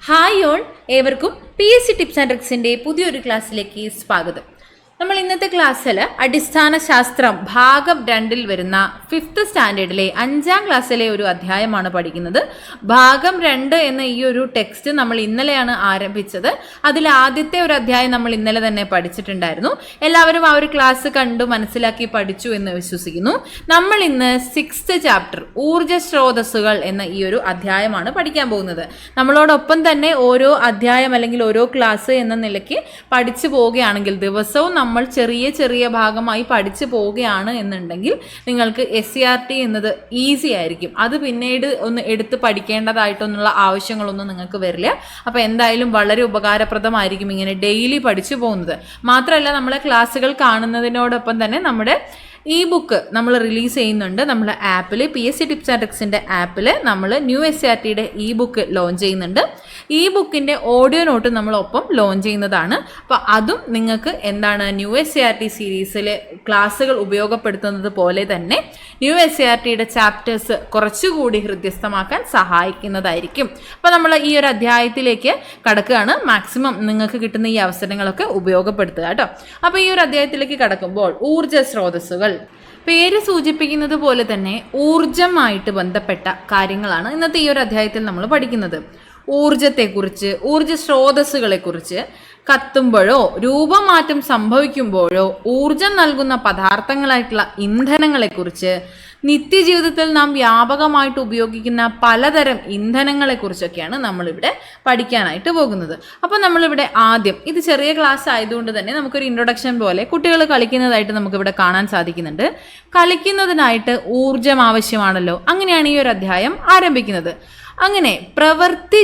Hi all, ഏവർക്കും PSC tips and ട്രിക്സിൻ്റെ പുതിയൊരു ക്ലാസ്സിലേക്ക് സ്വാഗതം. നമ്മൾ ഇന്നത്തെ ക്ലാസ്സിൽ അടിസ്ഥാന ശാസ്ത്രം ഭാഗം 2 വരുന്ന 5th സ്റ്റാൻഡേർഡിലെ 5ാം ക്ലാസ്സിലെ ഒരു അധ്യായമാണ് പഠിക്കുന്നത്. ഭാഗം 2 എന്ന ഈ ഒരു ടെക്സ്റ്റ് നമ്മൾ ഇന്നലെയാണ് ആരംഭിച്ചത്. അതിൽ ആദ്യത്തെ ഒരു അധ്യായം നമ്മൾ ഇന്നലെ തന്നെ പഠിച്ചിട്ടുണ്ടായിരുന്നു. എല്ലാവരും ആ ഒരു ക്ലാസ് കണ്ടു മനസ്സിലാക്കി പഠിച്ചു എന്ന് വിശ്വസിക്കുന്നു. നമ്മൾ ഇന്ന് 6th ചാപ്റ്റർ ഊർജ്ജ സ്രോതസ്സുകൾ എന്ന ഈ ഒരു അധ്യായമാണ് പഠിക്കാൻ പോകുന്നത്. നമ്മളോടൊപ്പം തന്നെ ഓരോ അധ്യായം അല്ലെങ്കിൽ ഓരോ ക്ലാസ് എന്ന നിലയ്ക്ക് പഠിച്ചു പോവുകയാണെങ്കിൽ ദിവസവും നമ്മൾ ചെറിയ ചെറിയ ഭാഗമായി പഠിച്ചു പോവുകയാണ് എന്നുണ്ടെങ്കിൽ നിങ്ങൾക്ക് SCRT എന്നത് ഈസി ആയിരിക്കും. അത് പിന്നീട് ഒന്ന് എടുത്ത് പഠിക്കേണ്ടതായിട്ടൊന്നുള്ള ആവശ്യങ്ങളൊന്നും നിങ്ങൾക്ക് വരില്ല. അപ്പോൾ എന്തായാലും വളരെ ഉപകാരപ്രദമായിരിക്കും ഇങ്ങനെ ഡെയിലി പഠിച്ചു പോകുന്നത്. മാത്രമല്ല നമ്മളെ ക്ലാസ്സുകൾ കാണുന്നതിനോടൊപ്പം തന്നെ നമ്മുടെ ബുക്ക് നമ്മൾ റിലീസ് ചെയ്യുന്നുണ്ട്. നമ്മൾ ആപ്പിൽ PSC ടിപ്സ് ആൻഡ് ട്രിക്സിൻ്റെ ആപ്പിൽ നമ്മൾ ന്യൂ SCRTയുടെ ബുക്ക് ലോഞ്ച് ചെയ്യുന്നുണ്ട്. ബുക്കിൻ്റെ ഓഡിയോ നോട്ട് നമ്മളൊപ്പം ലോഞ്ച് ചെയ്യുന്നതാണ്. അപ്പോൾ അതും നിങ്ങൾക്ക് എന്താണ് ന്യൂ SCRT സീരീസിലെ ക്ലാസ്സുകൾ ഉപയോഗപ്പെടുത്തുന്നത് പോലെ തന്നെ ന്യൂ SCRTയുടെ ചാപ്റ്റേഴ്സ് കുറച്ചുകൂടി ഹൃദ്യസ്ഥമാക്കാൻ സഹായിക്കുന്നതായിരിക്കും. അപ്പോൾ നമ്മൾ ഈ ഒരു അധ്യായത്തിലേക്ക് കടക്കുകയാണ്. മാക്സിമം നിങ്ങൾക്ക് കിട്ടുന്ന ഈ അവസരങ്ങളൊക്കെ ഉപയോഗപ്പെടുത്തുക കേട്ടോ. അപ്പോൾ ഈ ഒരു അധ്യായത്തിലേക്ക് കടക്കുമ്പോൾ ഊർജ്ജ സ്രോതസ്സുകൾ, പേര് സൂചിപ്പിക്കുന്നത് പോലെ തന്നെ ഊർജമായിട്ട് ബന്ധപ്പെട്ട കാര്യങ്ങളാണ് ഇന്നത്തെ ഈ ഒരു അധ്യായത്തിൽ നമ്മൾ പഠിക്കുന്നത്. ഊർജത്തെക്കുറിച്ച്, ഊർജ സ്രോതസ്സുകളെക്കുറിച്ച്, കത്തുമ്പോഴോ രൂപമാറ്റം സംഭവിക്കുമ്പോഴോ ഊർജം നൽകുന്ന പദാർത്ഥങ്ങളായിട്ടുള്ള ഇന്ധനങ്ങളെക്കുറിച്ച്, നിത്യജീവിതത്തിൽ നാം വ്യാപകമായിട്ട് ഉപയോഗിക്കുന്ന പലതരം ഇന്ധനങ്ങളെക്കുറിച്ചൊക്കെയാണ് നമ്മളിവിടെ പഠിക്കാനായിട്ട് പോകുന്നത്. അപ്പോൾ നമ്മളിവിടെ ആദ്യം, ഇത് ചെറിയ ക്ലാസ് ആയതുകൊണ്ട് തന്നെ നമുക്കൊരു ഇൻട്രൊഡക്ഷൻ പോലെ കുട്ടികൾ കളിക്കുന്നതായിട്ട് നമുക്കിവിടെ കാണാൻ സാധിക്കുന്നുണ്ട്. കളിക്കുന്നതിനായിട്ട് ഊർജം ആവശ്യമാണല്ലോ. അങ്ങനെയാണ് ഈ ഒരു അധ്യായം ആരംഭിക്കുന്നത്. അങ്ങനെ പ്രവൃത്തി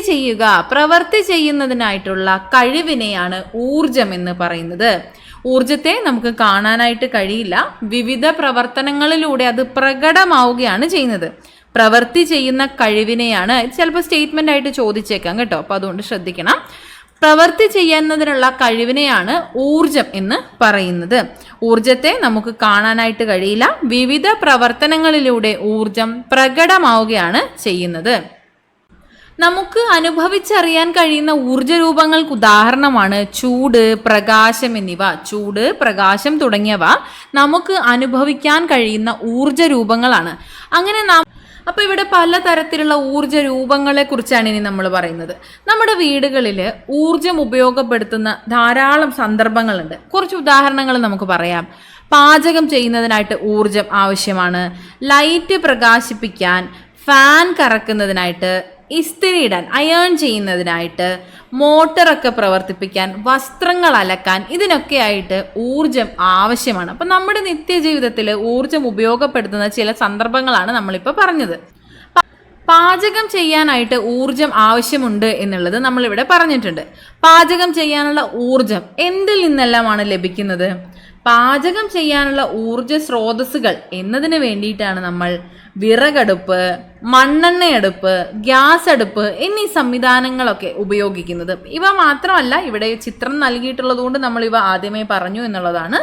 ചെയ്യുന്നതിനായിട്ടുള്ള കഴിവിനെയാണ് ഊർജം എന്ന് പറയുന്നത്. ഊർജത്തെ നമുക്ക് കാണാനായിട്ട് കഴിയില്ല. വിവിധ പ്രവർത്തനങ്ങളിലൂടെ അത് പ്രകടമാവുകയാണ് ചെയ്യുന്നത്. പ്രവൃത്തി ചെയ്യുന്ന കഴിവിനെയാണ്, ചിലപ്പോൾ സ്റ്റേറ്റ്മെൻ്റ് ആയിട്ട് ചോദിച്ചേക്കാം കേട്ടോ, അപ്പോൾ അതുകൊണ്ട് ശ്രദ്ധിക്കണം. പ്രവൃത്തി ചെയ്യുന്നതിനുള്ള കഴിവിനെയാണ് ഊർജം എന്ന് പറയുന്നത്. ഊർജത്തെ നമുക്ക് കാണാനായിട്ട് കഴിയില്ല. വിവിധ പ്രവർത്തനങ്ങളിലൂടെ ഊർജം പ്രകടമാവുകയാണ് ചെയ്യുന്നത്. നമുക്ക് അനുഭവിച്ചറിയാൻ കഴിയുന്ന ഊർജ്ജരൂപങ്ങൾക്ക് ഉദാഹരണമാണ് ചൂട്, പ്രകാശം എന്നിവ. ചൂട്, പ്രകാശം തുടങ്ങിയവ നമുക്ക് അനുഭവിക്കാൻ കഴിയുന്ന ഊർജ്ജരൂപങ്ങളാണ്. അങ്ങനെ അപ്പോൾ ഇവിടെ പലതരത്തിലുള്ള ഊർജ്ജ രൂപങ്ങളെ കുറിച്ചാണ് ഇനി നമ്മൾ പറയുന്നത്. നമ്മുടെ വീടുകളിൽ ഊർജം ഉപയോഗപ്പെടുത്തുന്ന ധാരാളം സന്ദർഭങ്ങളുണ്ട്. കുറച്ച് ഉദാഹരണങ്ങൾ നമുക്ക് പറയാം. പാചകം ചെയ്യുന്നതിനായിട്ട് ഊർജം ആവശ്യമാണ്. ലൈറ്റ് പ്രകാശിപ്പിക്കാൻ, ഫാൻ കറക്കുന്നതിനായിട്ട്, ഇസ്തിരി ഇടാൻ, അയേൺ ചെയ്യുന്നതിനായിട്ട്, മോട്ടറൊക്കെ പ്രവർത്തിപ്പിക്കാൻ, വസ്ത്രങ്ങൾ അലക്കാൻ, ഇതിനൊക്കെ ആയിട്ട് ഊർജം ആവശ്യമാണ്. അപ്പം നമ്മുടെ നിത്യജീവിതത്തിൽ ഊർജം ഉപയോഗപ്പെടുത്തുന്ന ചില സന്ദർഭങ്ങളാണ് നമ്മളിപ്പോൾ പറഞ്ഞത്. പാചകം ചെയ്യാനായിട്ട് ഊർജം ആവശ്യമുണ്ട് എന്നുള്ളത് നമ്മളിവിടെ പറഞ്ഞിട്ടുണ്ട്. പാചകം ചെയ്യാനുള്ള ഊർജം എന്തിൽ നിന്നെല്ലാമാണ് ലഭിക്കുന്നത്? പാചകം ചെയ്യാനുള്ള ഊർജ സ്രോതസ്സുകൾ എന്നതിന് വേണ്ടിയിട്ടാണ് നമ്മൾ വിറകടുപ്പ്, മണ്ണെണ്ണയടുപ്പ്, ഗ്യാസ് അടുപ്പ് എന്നീ സംവിധാനങ്ങളൊക്കെ ഉപയോഗിക്കുന്നത്. ഇവ മാത്രമല്ല, ഇവിടെ ചിത്രം നൽകിയിട്ടുള്ളത് കൊണ്ട് നമ്മൾ ഇവ ആദ്യമേ പറഞ്ഞു എന്നുള്ളതാണ്.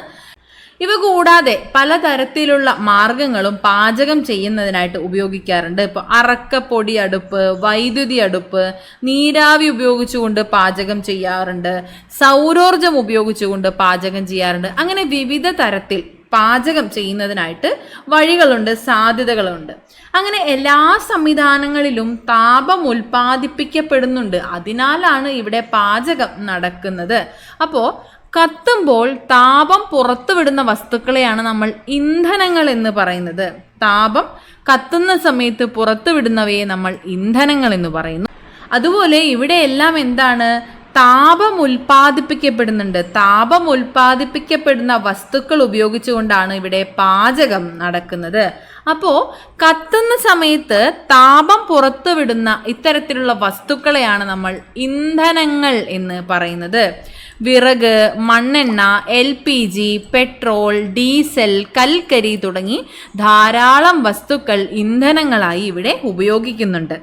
ഇവ കൂടാതെ പലതരത്തിലുള്ള മാർഗങ്ങളും പാചകം ചെയ്യുന്നതിനായിട്ട് ഉപയോഗിക്കാറുണ്ട്. ഇപ്പോൾ അറക്കപ്പൊടി അടുപ്പ്, വൈദ്യുതി അടുപ്പ്, നീരാവി ഉപയോഗിച്ചുകൊണ്ട് പാചകം ചെയ്യാറുണ്ട്, സൗരോർജം ഉപയോഗിച്ചുകൊണ്ട് പാചകം ചെയ്യാറുണ്ട്. അങ്ങനെ വിവിധ തരത്തിൽ പാചകം ചെയ്യുന്നതിനായിട്ട് വഴികളുണ്ട്, സാധ്യതകളുണ്ട്. അങ്ങനെ എല്ലാ സംവിധാനങ്ങളിലും താപം ഉൽപ്പാദിപ്പിക്കപ്പെടുന്നുണ്ട്. അതിനാലാണ് ഇവിടെ പാചകം നടക്കുന്നത്. അപ്പോൾ കത്തുമ്പോൾ താപം പുറത്തുവിടുന്ന വസ്തുക്കളെയാണ് നമ്മൾ ഇന്ധനങ്ങൾ എന്ന് പറയുന്നത്. താപം കത്തുന്ന സമയത്ത് പുറത്തുവിടുന്നവയെ നമ്മൾ ഇന്ധനങ്ങൾ എന്ന് പറയുന്നു. അതുപോലെ ഇവിടെ എല്ലാം എന്താണ്? താപം ഉൽപ്പാദിപ്പിക്കപ്പെടുന്നുണ്ട്. താപം ഉൽപ്പാദിപ്പിക്കപ്പെടുന്ന വസ്തുക്കൾ ഉപയോഗിച്ചുകൊണ്ടാണ് ഇവിടെ പാചകം നടക്കുന്നത്. അപ്പോൾ കത്തുന്ന സമയത്ത് താപം പുറത്തുവിടുന്ന ഇത്തരത്തിലുള്ള വസ്തുക്കളെയാണ് നമ്മൾ ഇന്ധനങ്ങൾ എന്ന് പറയുന്നത്. വിറക്, മണ്ണെണ്ണ, LPG, പെട്രോൾ, ഡീസൽ, കൽക്കരി തുടങ്ങി ധാരാളം വസ്തുക്കൾ ഇന്ധനങ്ങളായി ഇവിടെ ഉപയോഗിക്കുന്നുണ്ട്.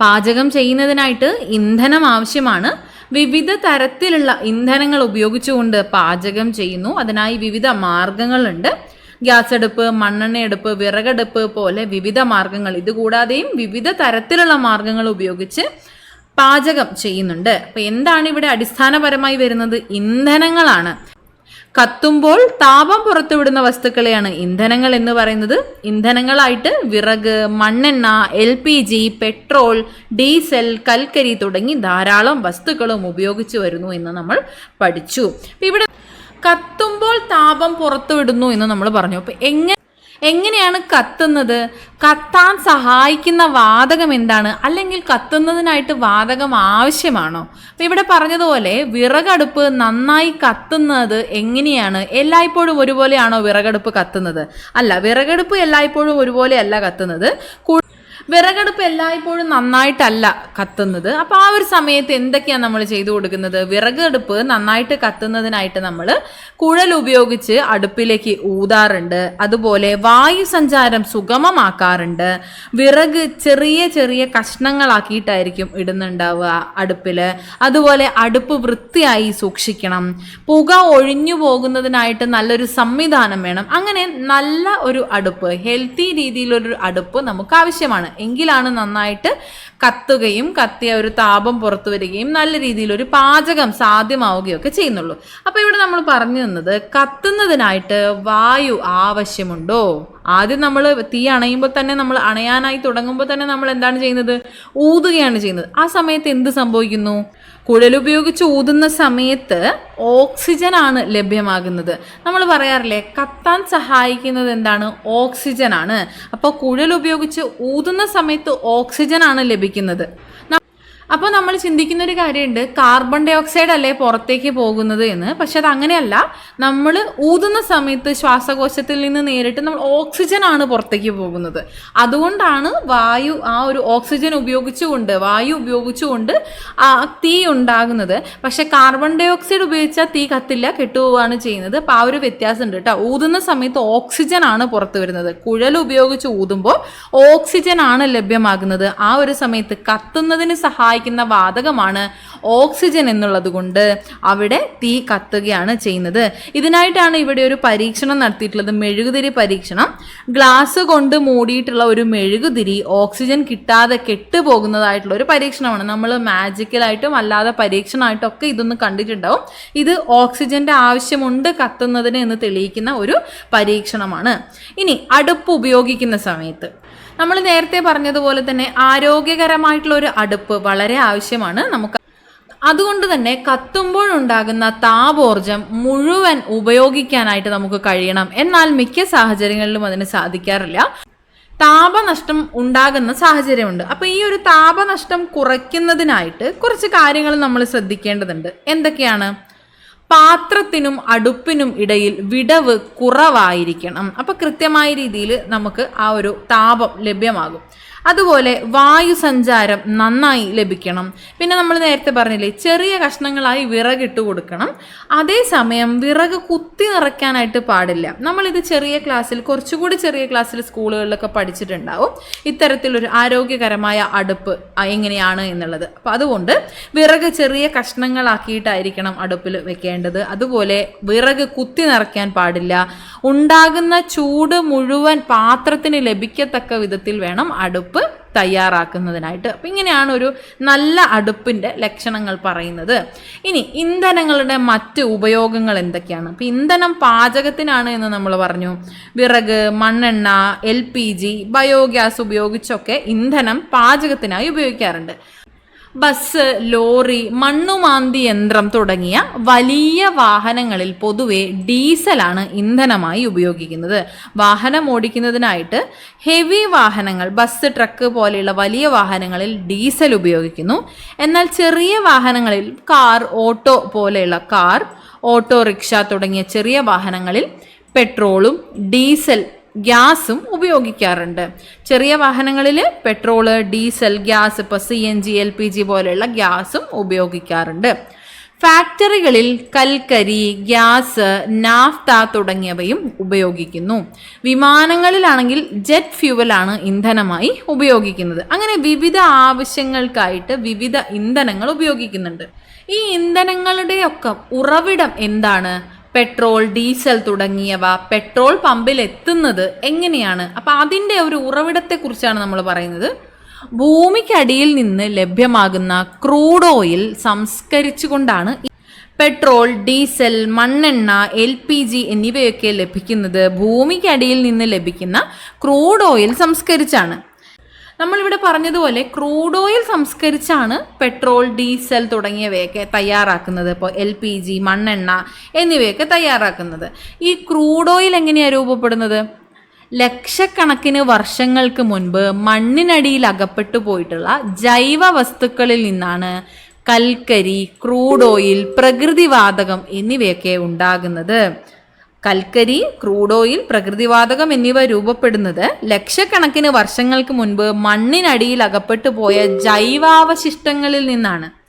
പാചകം ചെയ്യുന്നതിനായിട്ട് ഇന്ധനം ആവശ്യമാണ്. വിവിധ തരത്തിലുള്ള ഇന്ധനങ്ങൾ ഉപയോഗിച്ചുകൊണ്ട് പാചകം ചെയ്യുന്നു. അതിനായി വിവിധ മാർഗങ്ങളുണ്ട്. ഗ്യാസ് അടുപ്പ്, മണ്ണെണ്ണയടുപ്പ്, വിറകടുപ്പ് പോലെ വിവിധ മാർഗങ്ങൾ. ഇതുകൂടാതെയും വിവിധ തരത്തിലുള്ള മാർഗങ്ങൾ ഉപയോഗിച്ച് പാചകം ചെയ്യുന്നുണ്ട്. അപ്പൊ എന്താണ് ഇവിടെ അടിസ്ഥാനപരമായി വരുന്നത്? ഇന്ധനങ്ങളാണ്. കത്തുമ്പോൾ താപം പുറത്തുവിടുന്ന വസ്തുക്കളെയാണ് ഇന്ധനങ്ങൾ എന്ന് പറയുന്നത്. ഇന്ധനങ്ങളായിട്ട് വിറക്, മണ്ണെണ്ണ, LPG, പെട്രോൾ, ഡീസൽ, കൽക്കരി തുടങ്ങി ധാരാളം വസ്തുക്കളും ഉപയോഗിച്ചു വരുന്നു എന്ന് നമ്മൾ പഠിച്ചു. ഇവിടെ കത്തുമ്പോൾ താപം പുറത്തുവിടുന്നു എന്ന് നമ്മൾ പറഞ്ഞു. അപ്പൊ എങ്ങനെയാണ് കത്തുന്നത്? കത്താൻ സഹായിക്കുന്ന വാതകം എന്താണ്? അല്ലെങ്കിൽ കത്തുന്നതിനായിട്ട് വാതകം ആവശ്യമാണോ? അപ്പം ഇവിടെ പറഞ്ഞതുപോലെ വിറകടുപ്പ് നന്നായി കത്തുന്നത് എങ്ങനെയാണ്? എല്ലായ്പ്പോഴും ഒരുപോലെയാണോ വിറകടുപ്പ് കത്തുന്നത്? അല്ല, വിറകടുപ്പ് എല്ലായ്പ്പോഴും ഒരുപോലെയല്ല കത്തുന്നത്. വിറകടുപ്പ് എല്ലായ്പ്പോഴും നന്നായിട്ടല്ല കത്തുന്നത്. അപ്പോൾ ആ ഒരു സമയത്ത് എന്തൊക്കെയാണ് നമ്മൾ ചെയ്തു കൊടുക്കുന്നത്? വിറകടുപ്പ് നന്നായിട്ട് കത്തുന്നതിനായിട്ട് നമ്മൾ കുഴൽ ഉപയോഗിച്ച് അടുപ്പിലേക്ക് ഊതാറുണ്ട്. അതുപോലെ വായു സഞ്ചാരം സുഗമമാക്കാറുണ്ട്. വിറക് ചെറിയ ചെറിയ കഷ്ണങ്ങളാക്കിയിട്ടായിരിക്കും ഇടുന്നുണ്ടാവുക അടുപ്പിൽ. അതുപോലെ അടുപ്പ് വൃത്തിയായി സൂക്ഷിക്കണം. പുക ഒഴിഞ്ഞു പോകുന്നതിനായിട്ട് നല്ലൊരു സംവിധാനം വേണം. അങ്ങനെ നല്ല ഒരു അടുപ്പ്, ഹെൽത്തി രീതിയിലൊരു അടുപ്പ് നമുക്ക് ആവശ്യമാണ്. എങ്കിലാണ് നന്നായിട്ട് കത്തുകയും കത്തിയ ഒരു താപം പുറത്തു വരികയും നല്ല രീതിയിൽ ഒരു പാചകം സാധ്യമാവുകയും ഒക്കെ ചെയ്യുന്നുള്ളൂ. അപ്പോൾ ഇവിടെ നമ്മൾ പറഞ്ഞു തന്നത് കത്തുന്നതിനായിട്ട് വായു ആവശ്യമുണ്ടോ? ആദ്യം നമ്മൾ തീ അണയുമ്പോൾ തന്നെ, നമ്മൾ അണയാനായി തുടങ്ങുമ്പോൾ തന്നെ നമ്മൾ എന്താണ് ചെയ്യുന്നത്? ഊതുകയാണ് ചെയ്യുന്നത്. ആ സമയത്ത് എന്ത് സംഭവിക്കുന്നു? കുഴലുപയോഗിച്ച് ഊതുന്ന സമയത്ത് ഓക്സിജൻ ആണ് ലഭ്യമാകുന്നത്. നമ്മൾ പറയാറില്ലേ, കത്താൻ സഹായിക്കുന്നത് എന്താണ്? ഓക്സിജൻ ആണ്. അപ്പോൾ കുഴൽ ഉപയോഗിച്ച് ഊതുന്ന സമയത്ത് ഓക്സിജൻ ആണ് ലഭിക്കുന്നത്. അപ്പോൾ നമ്മൾ ചിന്തിക്കുന്ന ഒരു കാര്യമുണ്ട്, കാർബൺ ഡൈ ഓക്സൈഡ് അല്ലേ പുറത്തേക്ക് പോകുന്നത് എന്ന്. പക്ഷെ അത് അങ്ങനെയല്ല. നമ്മൾ ഊതുന്ന സമയത്ത് ശ്വാസകോശത്തിൽ നിന്ന് നേരിട്ട് നമ്മൾ ഓക്സിജൻ ആണ് പുറത്തേക്ക് പോകുന്നത്. അതുകൊണ്ടാണ് വായു, ആ ഒരു ഓക്സിജൻ ഉപയോഗിച്ചുകൊണ്ട്, വായു ഉപയോഗിച്ചുകൊണ്ട് തീ ഉണ്ടാകുന്നത്. പക്ഷെ കാർബൺ ഡൈ ഓക്സൈഡ് ഉപയോഗിച്ചാൽ തീ കത്തില്ല, കെട്ടുപോവുകയാണ് ചെയ്യുന്നത്. അപ്പോൾ ആ ഒരു വ്യത്യാസം ഉണ്ട് കേട്ടോ. ഊതുന്ന സമയത്ത് ഓക്സിജൻ ആണ് പുറത്തു വരുന്നത്. കുഴൽ ഉപയോഗിച്ച് ഊതുമ്പോൾ ഓക്സിജൻ ആണ് ലഭ്യമാകുന്നത്. ആ ഒരു സമയത്ത് കത്തുന്നതിന് സഹായിക്കുന്ന വാതകമാണ് ഓക്സിജൻ എന്നുള്ളത് കൊണ്ട് അവിടെ തീ കത്തുകയാണ് ചെയ്യുന്നത്. ഇതിനായിട്ടാണ് ഇവിടെ ഒരു പരീക്ഷണം നടത്തിയിട്ടുള്ളത്, മെഴുകുതിരി പരീക്ഷണം. ഗ്ലാസ് കൊണ്ട് മൂടിയിട്ടുള്ള ഒരു മെഴുകുതിരി ഓക്സിജൻ കിട്ടാതെ കെട്ടുപോകുന്നതായിട്ടുള്ള ഒരു പരീക്ഷണമാണ്. നമ്മൾ മാജിക്കലായിട്ടും അല്ലാതെ പരീക്ഷണമായിട്ടും ഒക്കെ ഇതൊന്ന് കണ്ടിട്ടുണ്ടാവും. ഇത് ഓക്സിജന്റെ ആവശ്യമുണ്ട് കത്തുന്നതിന് എന്ന് തെളിയിക്കുന്ന ഒരു പരീക്ഷണമാണ്. ഇനി അടുപ്പ് ഉപയോഗിക്കുന്ന സമയത്ത് നമ്മൾ നേരത്തെ പറഞ്ഞതുപോലെ തന്നെ ആരോഗ്യകരമായിട്ടുള്ള ഒരു അടുപ്പ് വളരെ ആവശ്യമാണ് നമുക്ക്. അതുകൊണ്ട് തന്നെ കത്തുമ്പോഴുണ്ടാകുന്ന താപോർജം മുഴുവൻ ഉപയോഗിക്കാനായിട്ട് നമുക്ക് കഴിയണം. എന്നാൽ മിക്ക സാഹചര്യങ്ങളിലും അതിന് സാധിക്കാറില്ല. താപനഷ്ടം ഉണ്ടാകുന്ന സാഹചര്യമുണ്ട്. അപ്പോൾ ഈ ഒരു താപനഷ്ടം കുറയ്ക്കുന്നതിനായിട്ട് കുറച്ച് കാര്യങ്ങൾ നമ്മൾ ശ്രദ്ധിക്കേണ്ടതുണ്ട്. എന്തൊക്കെയാണ്? പാത്രത്തിനും അടുപ്പിനും ഇടയിൽ വിടവ് കുറവായിരിക്കണം. അപ്പോൾ കൃത്യമായ രീതിയിൽ നമുക്ക് ആ ഒരു താപം ലഭ്യമാകും. അതുപോലെ വായു സഞ്ചാരം നന്നായി ലഭിക്കണം. പിന്നെ നമ്മൾ നേരത്തെ പറഞ്ഞില്ലേ, ചെറിയ കഷ്ണങ്ങളായി വിറകിട്ട് കൊടുക്കണം. അതേസമയം വിറക് കുത്തി നിറയ്ക്കാനായിട്ട് പാടില്ല. നമ്മളിത് ചെറിയ ക്ലാസ്സിൽ, കുറച്ചുകൂടി ചെറിയ ക്ലാസ്സിൽ സ്കൂളുകളിലൊക്കെ പഠിച്ചിട്ടുണ്ടാവും ഇത്തരത്തിലൊരു ആരോഗ്യകരമായ അടുപ്പ് എങ്ങനെയാണ് എന്നുള്ളത്. അപ്പം അതുകൊണ്ട് വിറക് ചെറിയ കഷ്ണങ്ങളാക്കിയിട്ടായിരിക്കണം അടുപ്പിൽ വെക്കേണ്ടത്. അതുപോലെ വിറക് കുത്തി നിറയ്ക്കാൻ പാടില്ല. ഉണ്ടാകുന്ന ചൂട് മുഴുവൻ പാത്രത്തിന് ലഭിക്കത്തക്ക വിധത്തിൽ വേണം അടുപ്പ് തയ്യാറാക്കുന്നതിനായിട്ട്. അപ്പം ഇങ്ങനെയാണ് ഒരു നല്ല അടുപ്പിൻ്റെ ലക്ഷണങ്ങൾ പറയുന്നത്. ഇനി ഇന്ധനങ്ങളുടെ മറ്റ് ഉപയോഗങ്ങൾ എന്തൊക്കെയാണ്? അപ്പം ഇന്ധനം പാചകത്തിനാണ് എന്ന് നമ്മൾ പറഞ്ഞു. വിറക്, മണ്ണെണ്ണ, LPG, ബയോഗ്യാസ് ഉപയോഗിച്ചൊക്കെ ഇന്ധനം പാചകത്തിനായി ഉപയോഗിക്കാറുണ്ട്. ബസ്, ലോറി, മണ്ണുമാന്തി യന്ത്രം തുടങ്ങിയ വലിയ വാഹനങ്ങളിൽ പൊതുവെ ഡീസലാണ് ഇന്ധനമായി ഉപയോഗിക്കുന്നത്. വാഹനം ഓടിക്കുന്നതിനായിട്ട് ഹെവി വാഹനങ്ങൾ, ബസ്, ട്രക്ക് പോലെയുള്ള വലിയ വാഹനങ്ങളിൽ ഡീസൽ ഉപയോഗിക്കുന്നു. എന്നാൽ ചെറിയ വാഹനങ്ങളിൽ കാർ, ഓട്ടോ പോലെയുള്ള കാർ, ഓട്ടോറിക്ഷ തുടങ്ങിയ ചെറിയ വാഹനങ്ങളിൽ പെട്രോളും ഡീസൽ ഗ്യാസും ഉപയോഗിക്കാറുണ്ട്. ചെറിയ വാഹനങ്ങളിൽ പെട്രോള്, ഡീസൽ, ഗ്യാസ്, ഇപ്പോൾ CNG, LPG പോലെയുള്ള ഗ്യാസും ഉപയോഗിക്കാറുണ്ട്. ഫാക്ടറികളിൽ കൽക്കരി, ഗ്യാസ്, നാഫ്ത തുടങ്ങിയവയും ഉപയോഗിക്കുന്നു. വിമാനങ്ങളിലാണെങ്കിൽ ജെറ്റ് ഫ്യൂവലാണ് ഇന്ധനമായി ഉപയോഗിക്കുന്നത്. അങ്ങനെ വിവിധ ആവശ്യങ്ങൾക്കായിട്ട് വിവിധ ഇന്ധനങ്ങൾ ഉപയോഗിക്കുന്നുണ്ട്. ഈ ഇന്ധനങ്ങളുടെയൊക്കെ ഉറവിടം എന്താണ്? പെട്രോൾ, ഡീസൽ തുടങ്ങിയവ പെട്രോൾ പമ്പിൽ എത്തുന്നത് എങ്ങനെയാണ്? അപ്പം അതിൻ്റെ ഒരു ഉറവിടത്തെക്കുറിച്ചാണ് നമ്മൾ പറയുന്നത്. ഭൂമിക്കടിയിൽ നിന്ന് ലഭ്യമാകുന്ന ക്രൂഡ് ഓയിൽ സംസ്കരിച്ചുകൊണ്ടാണ് പെട്രോൾ, ഡീസൽ, മണ്ണെണ്ണ, LPG എന്നിവയൊക്കെ ലഭിക്കുന്നത്. ഭൂമിക്കടിയിൽ നിന്ന് ലഭിക്കുന്ന ക്രൂഡ് ഓയിൽ സംസ്കരിച്ചാണ്. നമ്മളിവിടെ പറഞ്ഞതുപോലെ ക്രൂഡ് ഓയിൽ സംസ്കരിച്ചാണ് പെട്രോൾ, ഡീസൽ തുടങ്ങിയവയൊക്കെ തയ്യാറാക്കുന്നത്. ഇപ്പോൾ LPG, മണ്ണെണ്ണ എന്നിവയൊക്കെ തയ്യാറാക്കുന്നത്. ഈ ക്രൂഡ് ഓയിൽ എങ്ങനെയാണ് രൂപപ്പെടുന്നത്? ലക്ഷക്കണക്കിന് വർഷങ്ങൾക്ക് മുൻപ് മണ്ണിനടിയിൽ അകപ്പെട്ടു പോയിട്ടുള്ള ജൈവ വസ്തുക്കളിൽ നിന്നാണ് കൽക്കരി, ക്രൂഡ് ഓയിൽ, പ്രകൃതിവാതകം എന്നിവയൊക്കെ ഉണ്ടാകുന്നത്. കൽക്കരി, ക്രൂഡ് ഓയിൽ, പ്രകൃതിവാതകം എന്നിവ രൂപപ്പെടുന്നത് ലക്ഷക്കണക്കിന് വർഷങ്ങൾക്ക് മുൻപ് മണ്ണിനടിയിൽ അകപ്പെട്ടു പോയ ജൈവാവശിഷ്ടങ്ങളിൽ നിന്നാണ്.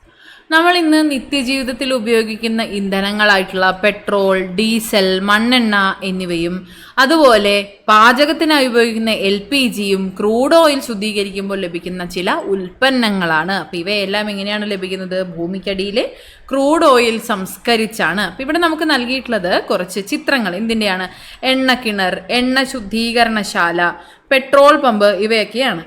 നമ്മൾ ഇന്ന് നിത്യജീവിതത്തിൽ ഉപയോഗിക്കുന്ന ഇന്ധനങ്ങളായിട്ടുള്ള പെട്രോൾ, ഡീസൽ, മണ്ണെണ്ണ എന്നിവയും അതുപോലെ പാചകത്തിനായി ഉപയോഗിക്കുന്ന LPGയും ക്രൂഡ് ഓയിൽ ശുദ്ധീകരിക്കുമ്പോൾ ലഭിക്കുന്ന ചില ഉൽപ്പന്നങ്ങളാണ്. അപ്പം ഇവയെല്ലാം എങ്ങനെയാണ് ലഭിക്കുന്നത്? ഭൂമിക്കടിയിലെ ക്രൂഡ് ഓയിൽ സംസ്കരിച്ചാണ്. അപ്പം ഇവിടെ നമുക്ക് നൽകിയിട്ടുള്ളത് കുറച്ച് ചിത്രങ്ങൾ. എന്തിൻ്റെയാണ്? എണ്ണക്കിണർ, എണ്ണ ശുദ്ധീകരണശാല, പെട്രോൾ പമ്പ് ഇവയൊക്കെയാണ്.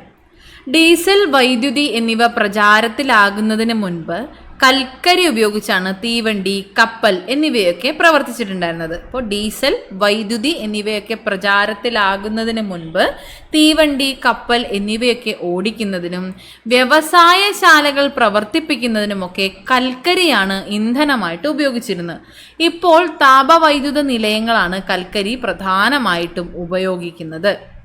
ഡീസൽ, വൈദ്യുതി എന്നിവ പ്രചാരത്തിലാകുന്നതിന് മുൻപ് കൽക്കരി ഉപയോഗിച്ചാണ് തീവണ്ടി, കപ്പൽ എന്നിവയൊക്കെ പ്രവർത്തിച്ചിട്ടുണ്ടായിരുന്നത്. അപ്പോൾ ഡീസൽ, വൈദ്യുതി എന്നിവയൊക്കെ പ്രചാരത്തിലാകുന്നതിന് മുൻപ് തീവണ്ടി, കപ്പൽ എന്നിവയൊക്കെ ഓടിക്കുന്നതിനും വ്യവസായശാലകൾ പ്രവർത്തിപ്പിക്കുന്നതിനുമൊക്കെ കൽക്കരിയാണ് ഇന്ധനമായിട്ട് ഉപയോഗിച്ചിരുന്നത്. ഇപ്പോൾ താപവൈദ്യുത നിലയങ്ങളാണ് കൽക്കരി പ്രധാനമായിട്ടും ഉപയോഗിക്കുന്നത്.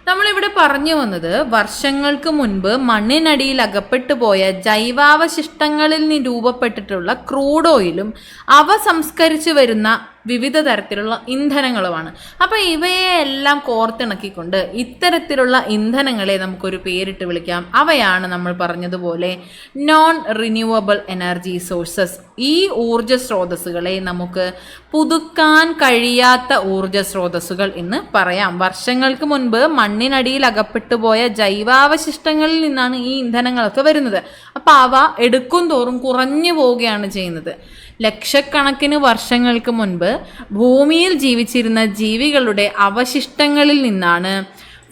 നമ്മളിവിടെ പറഞ്ഞു വന്നത് വർഷങ്ങൾക്ക് മുൻപ് മണ്ണിനടിയിൽ അകപ്പെട്ടു പോയ ജൈവാവശിഷ്ടങ്ങളിൽ നിന്ന് രൂപപ്പെട്ടിട്ടുള്ള ക്രൂഡ് ഓയിലും അവ സംസ്കരിച്ചു വരുന്ന വിവിധ തരത്തിലുള്ള ഇന്ധനങ്ങളുമാണ്. അപ്പോൾ ഇവയെല്ലാം കോർത്തിണക്കിക്കൊണ്ട് ഇത്തരത്തിലുള്ള ഇന്ധനങ്ങളെ നമുക്കൊരു പേരിട്ട് വിളിക്കാം. അവയാണ് നമ്മൾ പറഞ്ഞതുപോലെ നോൺ റിന്യൂവബിൾ എനർജി സോഴ്സസ്. ഈ ഊർജ സ്രോതസ്സുകളെ നമുക്ക് പുതുക്കാൻ കഴിയാത്ത ഊർജ സ്രോതസ്സുകൾ എന്ന് പറയാം. വർഷങ്ങൾക്ക് മുൻപ് മണ്ണിനടിയിൽ അകപ്പെട്ടു പോയ ജൈവാവശിഷ്ടങ്ങളിൽ നിന്നാണ് ഈ ഇന്ധനങ്ങളൊക്കെ വരുന്നത്. അപ്പോൾ അവ എടുക്കും തോറും കുറഞ്ഞു പോവുകയാണ് ചെയ്യുന്നത്. ലക്ഷക്കണക്കിന് വർഷങ്ങൾക്ക് മുൻപ് ഭൂമിയിൽ ജീവിച്ചിരുന്ന ജീവികളുടെ അവശിഷ്ടങ്ങളിൽ നിന്നാണ്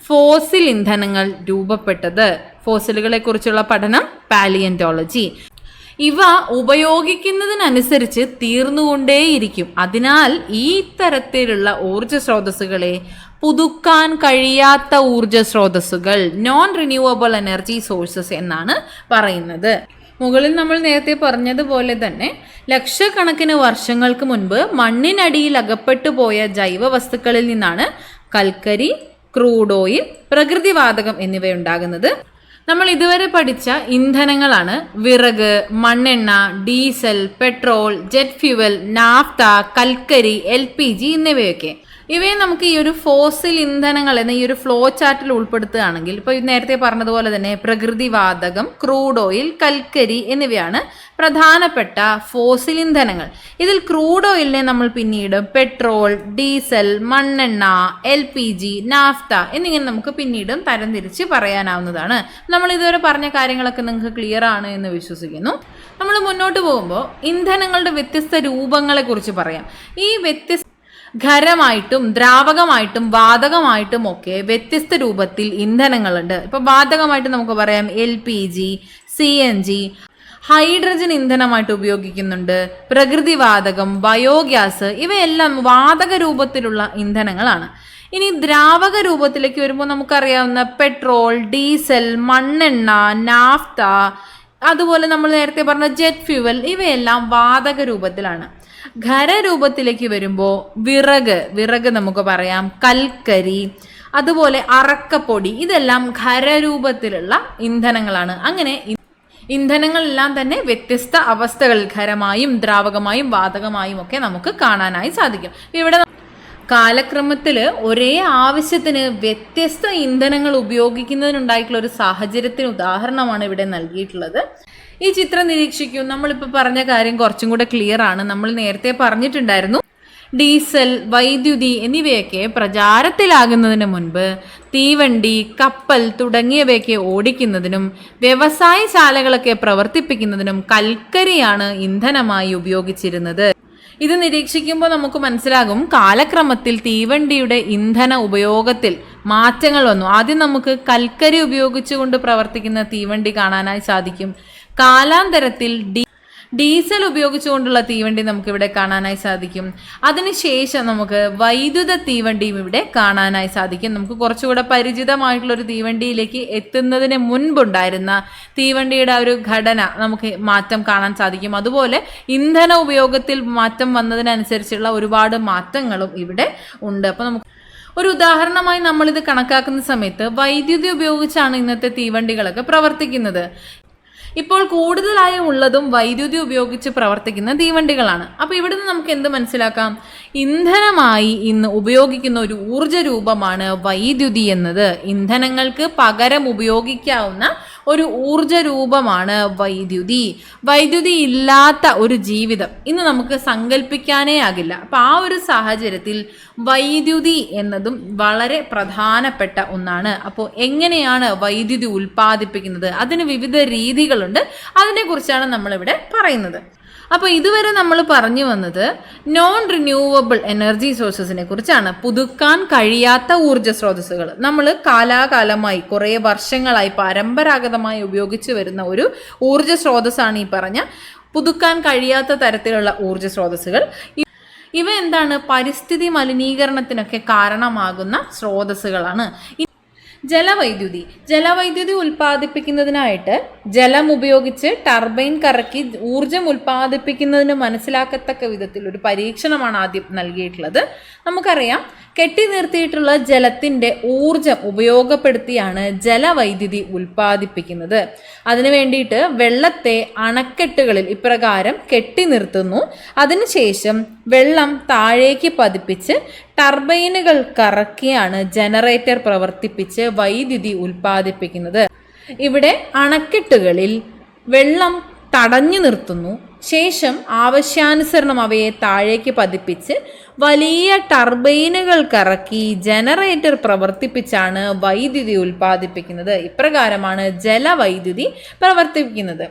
ഫോസിൽ ഇന്ധനങ്ങൾ രൂപപ്പെട്ടത്. ഫോസിലുകളെ കുറിച്ചുള്ള പഠനം പാലിയന്റോളജി. ഇവ ഉപയോഗിക്കുന്നതിനനുസരിച്ച് തീർന്നുകൊണ്ടേയിരിക്കും. അതിനാൽ ഈ തരത്തിലുള്ള ഊർജ സ്രോതസ്സുകളെ പുതുക്കാൻ കഴിയാത്ത ഊർജ സ്രോതസ്സുകൾ, നോൺ റിന്യൂവബിൾ എനർജി സോഴ്സസ് എന്നാണ് പറയുന്നത്. മുകളിൽ നമ്മൾ നേരത്തെ പറഞ്ഞതുപോലെ തന്നെ ലക്ഷക്കണക്കിന് വർഷങ്ങൾക്ക് മുൻപ് മണ്ണിനടിയിൽ അകപ്പെട്ടു പോയ ജൈവ വസ്തുക്കളിൽ നിന്നാണ് കൽക്കരി, ക്രൂഡ് ഓയിൽ, പ്രകൃതിവാതകം എന്നിവ ഉണ്ടാകുന്നത്. നമ്മൾ ഇതുവരെ പഠിച്ച ഇന്ധനങ്ങളാണ് വിറക്, മണ്ണെണ്ണ, diesel, petrol, jet fuel, naphtha, കൽക്കരി, LPG എന്നിവയൊക്കെ. ഇവയെ നമുക്ക് ഈ ഒരു ഫോസിൽ ഇന്ധനങ്ങൾ എന്ന ഈ ഒരു ഫ്ലോ ചാർട്ടിൽ ഉൾപ്പെടുത്തുകയാണെങ്കിൽ ഇപ്പോൾ നേരത്തെ പറഞ്ഞതുപോലെ തന്നെ പ്രകൃതിവാതകം, ക്രൂഡ് ഓയിൽ, കൽക്കരി എന്നിവയാണ് പ്രധാനപ്പെട്ട ഫോസിൽ ഇന്ധനങ്ങൾ. ഇതിൽ ക്രൂഡ് ഓയിലിനെ നമ്മൾ പിന്നീട് പെട്രോൾ, ഡീസൽ, മണ്ണെണ്ണ, LPG, നാഫ്ത എന്നിങ്ങനെ നമുക്ക് പിന്നീടും തരംതിരിച്ച് പറയാനാവുന്നതാണ്. നമ്മൾ ഇതുവരെ പറഞ്ഞ കാര്യങ്ങളൊക്കെ നിങ്ങൾക്ക് ക്ലിയർ ആണ് എന്ന് വിശ്വസിക്കുന്നു. നമ്മൾ മുന്നോട്ട് പോകുമ്പോൾ ഇന്ധനങ്ങളുടെ വ്യത്യസ്ത രൂപങ്ങളെ കുറിച്ച് പറയാം. ഈ ഖരമായിട്ടും ദ്രാവകമായിട്ടും വാതകമായിട്ടും ഒക്കെ വ്യത്യസ്ത രൂപത്തിൽ ഇന്ധനങ്ങളുണ്ട്. ഇപ്പൊ വാതകമായിട്ട് നമുക്ക് പറയാം LPG, CNG, ഹൈഡ്രജൻ ഇന്ധനമായിട്ട് ഉപയോഗിക്കുന്നുണ്ട്. പ്രകൃതിവാതകം, ബയോഗ്യാസ് ഇവയെല്ലാം വാതക രൂപത്തിലുള്ള ഇന്ധനങ്ങളാണ്. ഇനി ദ്രാവക രൂപത്തിലേക്ക് വരുമ്പോൾ നമുക്കറിയാവുന്ന പെട്രോൾ, ഡീസൽ, മണ്ണെണ്ണ, നാഫ്ത, അതുപോലെ നമ്മൾ നേരത്തെ പറഞ്ഞ ജെറ്റ് ഫ്യൂവൽ ഇവയെല്ലാം വാതക രൂപത്തിലാണ്. ഖരരൂപത്തിലേക്ക് വരുമ്പോൾ വിറക് നമുക്ക് പറയാം, കൽക്കരി, അതുപോലെ അറക്കപ്പൊടി ഇതെല്ലാം ഖരരൂപത്തിലുള്ള ഇന്ധനങ്ങളാണ്. അങ്ങനെ ഇന്ധനങ്ങളെല്ലാം തന്നെ വ്യത്യസ്ത അവസ്ഥകളിൽ ഖരമായും ദ്രാവകമായും വാതകമായും ഒക്കെ നമുക്ക് കാണാനായി സാധിക്കും. ഇവിടെ കാലക്രമത്തിൽ ഒരേ ആവശ്യത്തിന് വ്യത്യസ്ത ഇന്ധനങ്ങൾ ഉപയോഗിക്കുന്നതിനുണ്ടായിട്ടുള്ള ഒരു സാഹചര്യത്തിന് ഉദാഹരണമാണ് ഇവിടെ നൽകിയിട്ടുള്ളത്. ഈ ചിത്രം നിരീക്ഷിക്കൂ. നമ്മളിപ്പോൾ പറഞ്ഞ കാര്യം കുറച്ചും കൂടെ ക്ലിയർ ആണ്. നമ്മൾ നേരത്തെ പറഞ്ഞിട്ടുണ്ടായിരുന്നു ഡീസൽ, വൈദ്യുതി എന്നിവയൊക്കെ പ്രചാരത്തിലാകുന്നതിന് മുൻപ് തീവണ്ടി, കപ്പൽ തുടങ്ങിയവയൊക്കെ ഓടിക്കുന്നതിനും വ്യവസായശാലകളൊക്കെ പ്രവർത്തിപ്പിക്കുന്നതിനും കൽക്കരിയാണ് ഇന്ധനമായി ഉപയോഗിച്ചിരുന്നത്. ഇത് നിരീക്ഷിക്കുമ്പോൾ നമുക്ക് മനസ്സിലാകും കാലക്രമത്തിൽ തീവണ്ടിയുടെ ഇന്ധന ഉപയോഗത്തിൽ മാറ്റങ്ങൾ വന്നു. ആദ്യം നമുക്ക് കൽക്കരി ഉപയോഗിച്ചുകൊണ്ട് പ്രവർത്തിക്കുന്ന തീവണ്ടി കാണാനായി സാധിക്കും. കാലാന്തരത്തിൽ ഡീസൽ ഉപയോഗിച്ചുകൊണ്ടുള്ള തീവണ്ടി നമുക്ക് ഇവിടെ കാണാനായി സാധിക്കും. അതിനുശേഷം നമുക്ക് വൈദ്യുത തീവണ്ടിയും ഇവിടെ കാണാനായി സാധിക്കും. നമുക്ക് കുറച്ചുകൂടെ പരിചിതമായിട്ടുള്ള ഒരു തീവണ്ടിയിലേക്ക് എത്തുന്നതിന് മുൻപുണ്ടായിരുന്ന തീവണ്ടിയുടെ ഒരു ഘടന നമുക്ക് മാറ്റം കാണാൻ സാധിക്കും. അതുപോലെ ഇന്ധന ഉപയോഗത്തിൽ മാറ്റം വന്നതിനനുസരിച്ചുള്ള ഒരുപാട് മാറ്റങ്ങളും ഇവിടെ ഉണ്ട്. അപ്പോൾ നമുക്ക് ഒരു ഉദാഹരണമായി നമ്മളിത് കണക്കാക്കുന്ന സമയത്ത് വൈദ്യുതി ഉപയോഗിച്ചാണ് ഇന്നത്തെ തീവണ്ടികളൊക്കെ പ്രവർത്തിക്കുന്നത്. ഇപ്പോൾ കൂടുതലായും ഉള്ളതും വൈദ്യുതി ഉപയോഗിച്ച് പ്രവർത്തിക്കുന്ന തീവണ്ടികളാണ്. അപ്പോൾ ഇവിടുന്ന് നമുക്ക് എന്ത് മനസ്സിലാക്കാം? ഇന്ധനമായി ഇന്ന് ഉപയോഗിക്കുന്ന ഒരു ഊർജ രൂപമാണ് വൈദ്യുതി എന്നത്. ഇന്ധനങ്ങൾക്ക് പകരം ഉപയോഗിക്കാവുന്ന ഒരു ഊർജ രൂപമാണ് വൈദ്യുതി. വൈദ്യുതി ഇല്ലാത്ത ഒരു ജീവിതം ഇന്ന് നമുക്ക് സങ്കല്പിക്കാനേ ആകില്ല. അപ്പോൾ ആ ഒരു സാഹചര്യത്തിൽ വൈദ്യുതി എന്നതും വളരെ പ്രധാനപ്പെട്ട ഒന്നാണ്. അപ്പോൾ എങ്ങനെയാണ് വൈദ്യുതി ഉൽപ്പാദിപ്പിക്കുന്നത്? അതിന് വിവിധ രീതികളുണ്ട്. അതിനെക്കുറിച്ചാണ് നമ്മളിവിടെ പറയുന്നത്. അപ്പോൾ ഇതുവരെ നമ്മൾ പറഞ്ഞു വന്നത് നോൺ റിന്യൂവബിൾ എനർജി സോഴ്സസിനെ കുറിച്ചാണ്. പുതുക്കാൻ കഴിയാത്ത ഊർജ്ജ സ്രോതസ്സുകൾ നമ്മൾ കാലാകാലമായി കുറേ വർഷങ്ങളായി പരമ്പരാഗതമായി ഉപയോഗിച്ച് വരുന്ന ഒരു ഊർജ്ജ സ്രോതസ്സാണ് ഈ പറഞ്ഞ പുതുക്കാൻ കഴിയാത്ത തരത്തിലുള്ള ഊർജ്ജ സ്രോതസ്സുകൾ. ഇവ എന്താണ്? പരിസ്ഥിതി മലിനീകരണത്തിനൊക്കെ കാരണമാകുന്ന സ്രോതസ്സുകളാണ്. ജലവൈദ്യുതി ഉൽപ്പാദിപ്പിക്കുന്നതിനായിട്ട് ജലം ഉപയോഗിച്ച് ടർബൈൻ കറക്കി ഊർജം ഉൽപ്പാദിപ്പിക്കുന്നതിന് മനസ്സിലാക്കത്തക്ക വിധത്തിൽ ഒരു പരീക്ഷണമാണ് ആദ്യം നൽകിയിട്ടുള്ളത്. നമുക്കറിയാം, കെട്ടി നിർത്തിയിട്ടുള്ള ജലത്തിൻ്റെ ഊർജം ഉപയോഗപ്പെടുത്തിയാണ് ജലവൈദ്യുതി ഉൽപ്പാദിപ്പിക്കുന്നത്. അതിനു വേണ്ടിയിട്ട് വെള്ളത്തെ അണക്കെട്ടുകളിൽ ഇപ്രകാരം കെട്ടി നിർത്തുന്നു. അതിനുശേഷം വെള്ളം താഴേക്ക് പതിപ്പിച്ച് ടർബൈനുകൾ കറക്കിയാണ് ജനറേറ്റർ പ്രവർത്തിപ്പിച്ച് വൈദ്യുതി ഉൽപ്പാദിപ്പിക്കുന്നത്. ഇവിടെ അണക്കെട്ടുകളിൽ വെള്ളം തടഞ്ഞു നിർത്തുന്നു. ശേഷം ആവശ്യാനുസരണം അവയെ താഴേക്ക് പതിപ്പിച്ച് വലിയ ടർബൈനുകൾ കറക്കി ജനറേറ്റർ പ്രവർത്തിപ്പിച്ചാണ് വൈദ്യുതി ഉൽപ്പാദിപ്പിക്കുന്നത്. ഇപ്രകാരമാണ് ജലവൈദ്യുതി പ്രവർത്തിപ്പിക്കുന്നത്.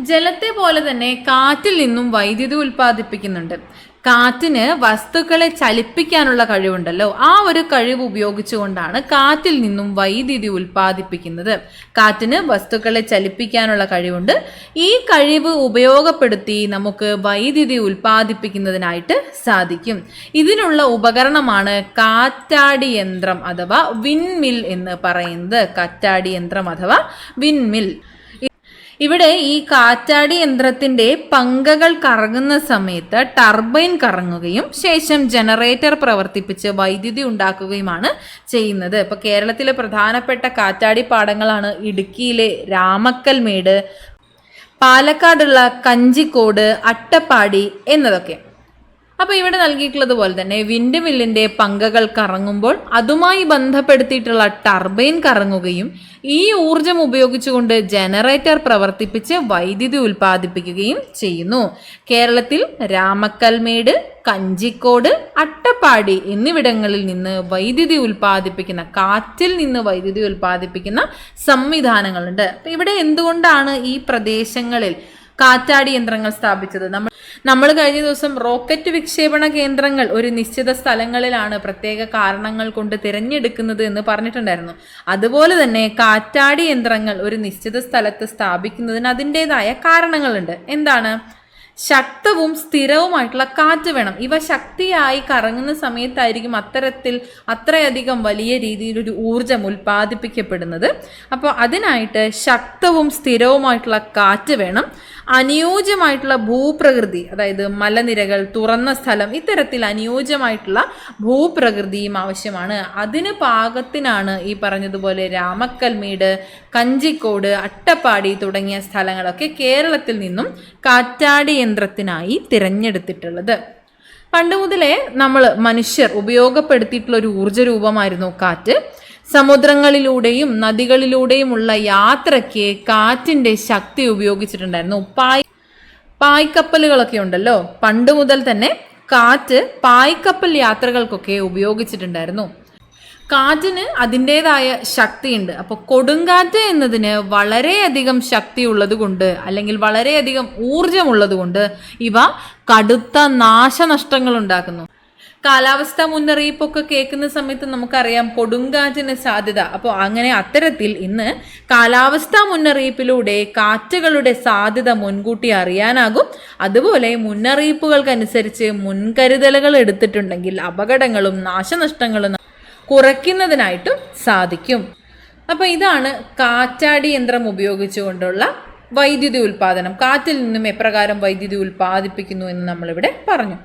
ജലത്തെ പോലെ തന്നെ കാറ്റിൽ നിന്നും വൈദ്യുതി ഉൽപ്പാദിപ്പിക്കുന്നുണ്ട്. കാറ്റിന് വസ്തുക്കളെ ചലിപ്പിക്കാനുള്ള കഴിവുണ്ടല്ലോ, ആ ഒരു കഴിവ് ഉപയോഗിച്ചുകൊണ്ടാണ് കാറ്റിൽ നിന്നും വൈദ്യുതി ഉൽപ്പാദിപ്പിക്കുന്നത്. കാറ്റിന് വസ്തുക്കളെ ചലിപ്പിക്കാനുള്ള കഴിവുണ്ട്. ഈ കഴിവ് ഉപയോഗപ്പെടുത്തി നമുക്ക് വൈദ്യുതി ഉൽപ്പാദിപ്പിക്കുന്നതിനായിട്ട് സാധിക്കും. ഇതിനുള്ള ഉപകരണമാണ് കാറ്റാടി യന്ത്രം അഥവാ വിൻമിൽ എന്ന് പറയുന്നത്. കാറ്റാടി യന്ത്രം അഥവാ വിൻമിൽ. ഇവിടെ ഈ കാറ്റാടി യന്ത്രത്തിൻ്റെ പങ്കകൾ കറങ്ങുന്ന സമയത്ത് ടർബൈൻ കറങ്ങുകയും ശേഷം ജനറേറ്റർ പ്രവർത്തിപ്പിച്ച് വൈദ്യുതി ഉണ്ടാക്കുകയുമാണ് ചെയ്യുന്നത്. ഇപ്പോൾ കേരളത്തിലെ പ്രധാനപ്പെട്ട കാറ്റാടി പാടങ്ങളാണ് ഇടുക്കിയിലെ രാമക്കൽമേട്, പാലക്കാടുള്ള കഞ്ചിക്കോട്, അട്ടപ്പാടി എന്നതൊക്കെ. അപ്പോൾ ഇവിടെ നൽകിയിട്ടുള്ളത് പോലെ തന്നെ വിൻഡ് മില്ലിൻ്റെ പങ്കകൾ കറങ്ങുമ്പോൾ അതുമായി ബന്ധപ്പെടുത്തിയിട്ടുള്ള ടർബൈൻ കറങ്ങുകയും ഈ ഊർജം ഉപയോഗിച്ചുകൊണ്ട് ജനറേറ്റർ പ്രവർത്തിപ്പിച്ച് വൈദ്യുതി ഉൽപ്പാദിപ്പിക്കുകയും ചെയ്യുന്നു. കേരളത്തിൽ രാമക്കൽമേട്, കഞ്ചിക്കോട്, അട്ടപ്പാടി എന്നിവിടങ്ങളിൽ നിന്ന് വൈദ്യുതി ഉൽപ്പാദിപ്പിക്കുന്ന, കാറ്റിൽ നിന്ന് വൈദ്യുതി ഉൽപ്പാദിപ്പിക്കുന്ന സംവിധാനങ്ങളുണ്ട്. അപ്പം ഇവിടെ എന്തുകൊണ്ടാണ് ഈ പ്രദേശങ്ങളിൽ കാറ്റാടി യന്ത്രങ്ങൾ സ്ഥാപിച്ചത്? നമ്മൾ കഴിഞ്ഞ ദിവസം റോക്കറ്റ് വിക്ഷേപണ കേന്ദ്രങ്ങൾ ഒരു നിശ്ചിത സ്ഥലങ്ങളിലാണ് പ്രത്യേക കാരണങ്ങൾ കൊണ്ട് തിരഞ്ഞെടുക്കുന്നത് എന്ന് പറഞ്ഞിട്ടുണ്ടായിരുന്നു. അതുപോലെ തന്നെ കാറ്റാടി യന്ത്രങ്ങൾ ഒരു നിശ്ചിത സ്ഥലത്ത് സ്ഥാപിക്കുന്നതിന് അതിൻ്റെതായ കാരണങ്ങളുണ്ട്. എന്താണ്? ശക്തവും സ്ഥിരവുമായിട്ടുള്ള കാറ്റ് വേണം. ഇവ ശക്തിയായി കറങ്ങുന്ന സമയത്തായിരിക്കും അത്രയധികം വലിയ രീതിയിലൊരു ഊർജം ഉൽപ്പാദിപ്പിക്കപ്പെടുന്നത്. അപ്പോൾ അതിനായിട്ട് ശക്തവും സ്ഥിരവുമായിട്ടുള്ള കാറ്റ് വേണം. അനുയോജ്യമായിട്ടുള്ള ഭൂപ്രകൃതി, അതായത് മലനിരകൾ, തുറന്ന സ്ഥലം, ഇത്തരത്തിൽ അനുയോജ്യമായിട്ടുള്ള ഭൂപ്രകൃതിയും ആവശ്യമാണ്. അതിന് പാകത്തിനാണ് ഈ പറഞ്ഞതുപോലെ രാമക്കൽമേട്, കഞ്ചിക്കോട്, അട്ടപ്പാടി തുടങ്ങിയ സ്ഥലങ്ങളൊക്കെ കേരളത്തിൽ നിന്നും കാറ്റാടി യന്ത്രത്തിനായി തിരഞ്ഞെടുത്തിട്ടുള്ളത്. പണ്ട് മുതലേ മനുഷ്യർ ഉപയോഗപ്പെടുത്തിയിട്ടുള്ള ഒരു ഊർജ്ജ രൂപമായിരുന്നു കാറ്റ്. സമുദ്രങ്ങളിലൂടെയും നദികളിലൂടെയുമുള്ള യാത്രയ്ക്ക് കാറ്റിൻ്റെ ശക്തി ഉപയോഗിച്ചിട്ടുണ്ടായിരുന്നു. പായ്ക്കപ്പലുകളൊക്കെ ഉണ്ടല്ലോ, പണ്ട് മുതൽ തന്നെ കാറ്റ് പായ്ക്കപ്പൽ യാത്രകൾക്കൊക്കെ ഉപയോഗിച്ചിട്ടുണ്ടായിരുന്നു. കാറ്റിന് അതിൻ്റെതായ ശക്തിയുണ്ട്. അപ്പോൾ കൊടുങ്കാറ്റ് എന്നതിന് വളരെയധികം ശക്തിയുള്ളത് കൊണ്ട് അല്ലെങ്കിൽ വളരെയധികം ഊർജമുള്ളത് കൊണ്ട് ഇവ കടുത്ത നാശനഷ്ടങ്ങൾ ഉണ്ടാക്കുന്നു. കാലാവസ്ഥാ മുന്നറിയിപ്പൊക്കെ കേൾക്കുന്ന സമയത്ത് നമുക്കറിയാം കൊടുങ്കാറ്റിന് സാധ്യത. അപ്പോൾ അങ്ങനെ അത്തരത്തിൽ ഇന്ന് കാലാവസ്ഥാ മുന്നറിയിപ്പിലൂടെ കാറ്റുകളുടെ സാധ്യത മുൻകൂട്ടി അറിയാനാകും. അതുപോലെ മുന്നറിയിപ്പുകൾക്കനുസരിച്ച് മുൻകരുതലുകൾ എടുത്തിട്ടുണ്ടെങ്കിൽ അപകടങ്ങളും നാശനഷ്ടങ്ങളും കുറയ്ക്കുന്നതിനായിട്ടും സാധിക്കും. അപ്പോൾ ഇതാണ് കാറ്റാടി യന്ത്രം ഉപയോഗിച്ചുകൊണ്ടുള്ള വൈദ്യുതി ഉൽപ്പാദനം. കാറ്റിൽ നിന്നും എപ്രകാരം വൈദ്യുതി ഉൽപ്പാദിപ്പിക്കുന്നു എന്ന് നമ്മളിവിടെ പറഞ്ഞു.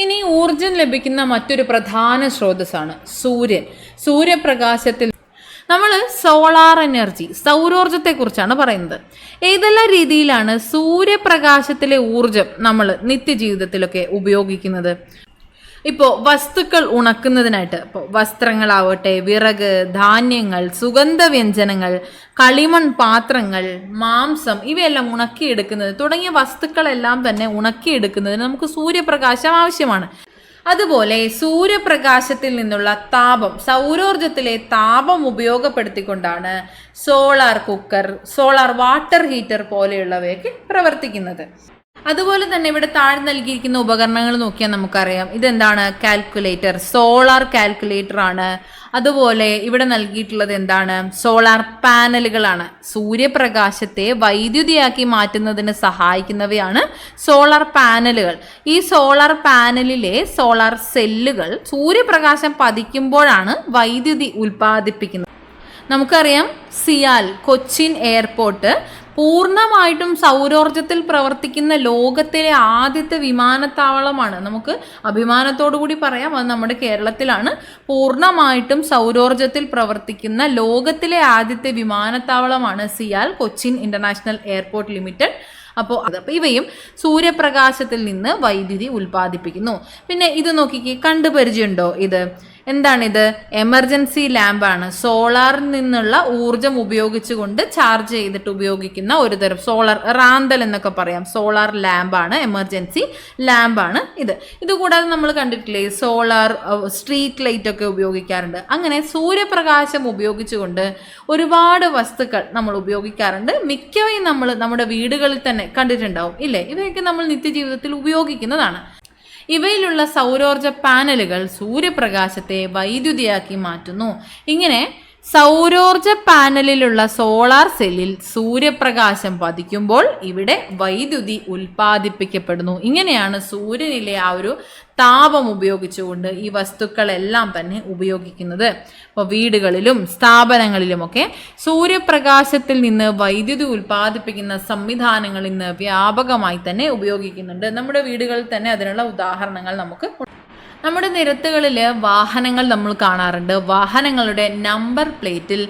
ഇനി ഊർജം ലഭിക്കുന്ന മറ്റൊരു പ്രധാന സ്രോതസ്സാണ് സൂര്യൻ. സൂര്യപ്രകാശത്തിൽ നമ്മൾ സോളാർ എനർജി, സൗരോർജത്തെക്കുറിച്ചാണ് പറയുന്നത്. ഏതെല്ലാം രീതിയിലാണ് സൂര്യപ്രകാശത്തിലെ ഊർജം നമ്മൾ നിത്യജീവിതത്തിലൊക്കെ ഉപയോഗിക്കുന്നത്? ഇപ്പോൾ വസ്തുക്കൾ ഉണക്കുന്നതിനായിട്ട്, ഇപ്പോൾ വസ്ത്രങ്ങളാവട്ടെ, വിറക്, ധാന്യങ്ങൾ, സുഗന്ധവ്യഞ്ജനങ്ങൾ, കളിമൺ പാത്രങ്ങൾ, മാംസം, ഇവയെല്ലാം ഉണക്കിയെടുക്കുന്നത് തുടങ്ങിയ വസ്തുക്കളെല്ലാം തന്നെ ഉണക്കിയെടുക്കുന്നതിന് നമുക്ക് സൂര്യപ്രകാശം ആവശ്യമാണ്. അതുപോലെ സൂര്യപ്രകാശത്തിൽ നിന്നുള്ള താപം, സൗരോർജത്തിലെ താപം ഉപയോഗപ്പെടുത്തിക്കൊണ്ടാണ് solar cooker, solar water heater പോലെയുള്ളവയൊക്കെ പ്രവർത്തിക്കുന്നത്. അതുപോലെ തന്നെ ഇവിടെ താഴെ നൽകിയിരിക്കുന്ന ഉപകരണങ്ങൾ നോക്കിയാൽ നമുക്കറിയാം ഇതെന്താണ്? കാൽക്കുലേറ്റർ, സോളാർ കാൽക്കുലേറ്റർ ആണ്. അതുപോലെ ഇവിടെ നൽകിയിട്ടുള്ളത് എന്താണ്? സോളാർ പാനലുകളാണ്. സൂര്യപ്രകാശത്തെ വൈദ്യുതിയാക്കി മാറ്റുന്നതിന് സഹായിക്കുന്നവയാണ് സോളാർ പാനലുകൾ. ഈ സോളാർ പാനലിലെ സോളാർ സെല്ലുകൾ സൂര്യപ്രകാശം പതിക്കുമ്പോഴാണ് വൈദ്യുതി ഉൽപ്പാദിപ്പിക്കുന്നത്. നമുക്കറിയാം സിയാൽ, കൊച്ചിൻ എയർപോർട്ട് പൂർണ്ണമായിട്ടും സൗരോർജത്തിൽ പ്രവർത്തിക്കുന്ന ലോകത്തിലെ ആദ്യത്തെ വിമാനത്താവളമാണ്. നമുക്ക് അഭിമാനത്തോടു കൂടി പറയാം അത് നമ്മുടെ കേരളത്തിലാണ്. പൂർണ്ണമായിട്ടും സൗരോർജത്തിൽ പ്രവർത്തിക്കുന്ന ലോകത്തിലെ ആദ്യത്തെ വിമാനത്താവളമാണ് CIAL, Cochin international airport limited. അപ്പോൾ ഇവയും സൂര്യപ്രകാശത്തിൽ നിന്ന് വൈദ്യുതി ഉൽപ്പാദിപ്പിക്കുന്നു. പിന്നെ ഇത് നോക്കിക്കേ, കണ്ടുപരിചയമുണ്ടോ? ഇത് എന്താണിത്? എമർജൻസി ലാമ്പാണ്. സോളാറിൽ നിന്നുള്ള ഊർജം ഉപയോഗിച്ചുകൊണ്ട് ചാർജ് ചെയ്തിട്ട് ഉപയോഗിക്കുന്ന ഒരു തരം സോളാർ റാന്തൽ എന്നൊക്കെ പറയാം. സോളാർ ലാമ്പാണ്, എമർജൻസി ലാമ്പാണ് ഇത്. ഇതുകൂടാതെ നമ്മൾ കണ്ടിട്ടില്ലേ സോളാർ സ്ട്രീറ്റ് ലൈറ്റ് ഒക്കെ ഉപയോഗിക്കാറുണ്ട്. അങ്ങനെ സൂര്യപ്രകാശം ഉപയോഗിച്ചുകൊണ്ട് ഒരുപാട് വസ്തുക്കൾ നമ്മൾ ഉപയോഗിക്കാറുണ്ട്. മിക്കവയും നമ്മൾ നമ്മുടെ വീടുകളിൽ തന്നെ കണ്ടിട്ടുണ്ടാവും ഇല്ലേ? ഇവയൊക്കെ നമ്മൾ നിത്യജീവിതത്തിൽ ഉപയോഗിക്കുന്നതാണ്. ഇവയിലുള്ള സൗരോർജ പാനലുകൾ സൂര്യപ്രകാശത്തെ വൈദ്യുതിയാക്കി മാറ്റുന്നു. ഇങ്ങനെ സൗരോർജ പാനലിലുള്ള സോളാർ സെല്ലിൽ സൂര്യപ്രകാശം പതിക്കുമ്പോൾ ഇവിടെ വൈദ്യുതി ഉൽപ്പാദിപ്പിക്കപ്പെടുന്നു. ഇങ്ങനെയാണ് സൂര്യനിലെ ആ ഒരു താപം ഉപയോഗിച്ചുകൊണ്ട് ഈ വസ്തുക്കളെല്ലാം തന്നെ ഉപയോഗിക്കുന്നത്. അപ്പോൾ വീടുകളിലും സ്ഥാപനങ്ങളിലുമൊക്കെ സൂര്യപ്രകാശത്തിൽ നിന്ന് വൈദ്യുതി ഉൽപ്പാദിപ്പിക്കുന്ന സംവിധാനങ്ങൾ ഇന്ന് വ്യാപകമായി തന്നെ ഉപയോഗിക്കുന്നുണ്ട്. നമ്മുടെ വീടുകളിൽ തന്നെ അതിനുള്ള ഉദാഹരണങ്ങൾ നമുക്ക് നമ്മുടെ നിരത്തുകളിൽ വാഹനങ്ങൾ നമ്മൾ കാണാറുണ്ട്. വാഹനങ്ങളുടെ നമ്പർ പ്ലേറ്റിൽ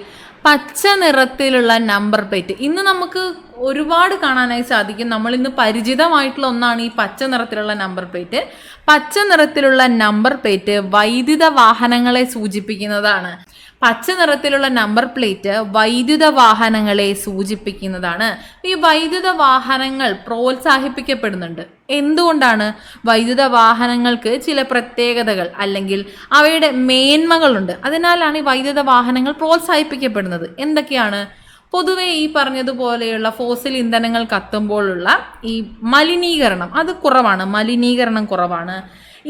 പച്ച നിറത്തിലുള്ള നമ്പർ പ്ലേറ്റ് ഇന്ന് നമുക്ക് ഒരുപാട് കാണാനായി സാധിക്കും. നമ്മൾ ഇന്ന് പരിചിതമായിട്ടുള്ള ഒന്നാണ് ഈ പച്ച നിറത്തിലുള്ള നമ്പർ പ്ലേറ്റ്. പച്ച നിറത്തിലുള്ള നമ്പർ പ്ലേറ്റ് വൈദ്യുത വാഹനങ്ങളെ സൂചിപ്പിക്കുന്നതാണ്. പച്ച നിറത്തിലുള്ള നമ്പർ പ്ലേറ്റ് വൈദ്യുത വാഹനങ്ങളെ സൂചിപ്പിക്കുന്നതാണ്. ഈ വൈദ്യുത വാഹനങ്ങൾ പ്രോത്സാഹിപ്പിക്കപ്പെടുന്നുണ്ട്. എന്തുകൊണ്ടാണ്? വൈദ്യുത വാഹനങ്ങൾക്ക് ചില പ്രത്യേകതകൾ അല്ലെങ്കിൽ അവയുടെ മേന്മകളുണ്ട്. അതിനാലാണ് ഈ വൈദ്യുത വാഹനങ്ങൾ പ്രോത്സാഹിപ്പിക്കപ്പെടുന്നത്. എന്തൊക്കെയാണ്? പൊതുവെ ഈ പറഞ്ഞതുപോലെയുള്ള ഫോസിൽ ഇന്ധനങ്ങൾ കത്തുമ്പോഴുള്ള ഈ മലിനീകരണം അത് കുറവാണ്. മലിനീകരണം കുറവാണ്.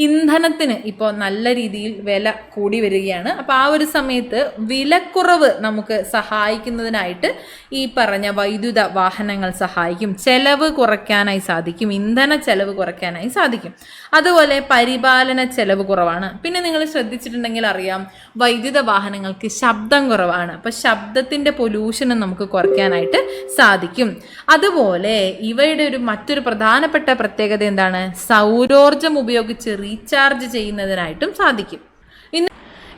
ഇന്ധനത്തിന് ഇപ്പോൾ നല്ല രീതിയിൽ വില കൂടി വരികയാണ്. അപ്പോൾ ആ ഒരു സമയത്ത് വിലക്കുറവ് നമുക്ക് സഹായിക്കുന്നതിനായിട്ട് ഈ പറഞ്ഞ വൈദ്യുത വാഹനങ്ങൾ സഹായിക്കും. ചെലവ് കുറയ്ക്കാനായി സാധിക്കും. ഇന്ധന ചെലവ് കുറയ്ക്കാനായി സാധിക്കും. അതുപോലെ പരിപാലന ചെലവ് കുറവാണ്. പിന്നെ നിങ്ങൾ ശ്രദ്ധിച്ചിട്ടുണ്ടെങ്കിൽ അറിയാം വൈദ്യുത വാഹനങ്ങൾക്ക് ശബ്ദം കുറവാണ്. അപ്പോൾ ശബ്ദത്തിൻ്റെ പൊല്യൂഷനും നമുക്ക് കുറയ്ക്കാനായിട്ട് സാധിക്കും. അതുപോലെ ഇവയുടെ മറ്റൊരു പ്രധാനപ്പെട്ട പ്രത്യേകത എന്താണ്? സൗരോർജം ഉപയോഗിച്ച് റീചാർജ് ചെയ്യുന്നതിനായിട്ടും സാധിക്കും.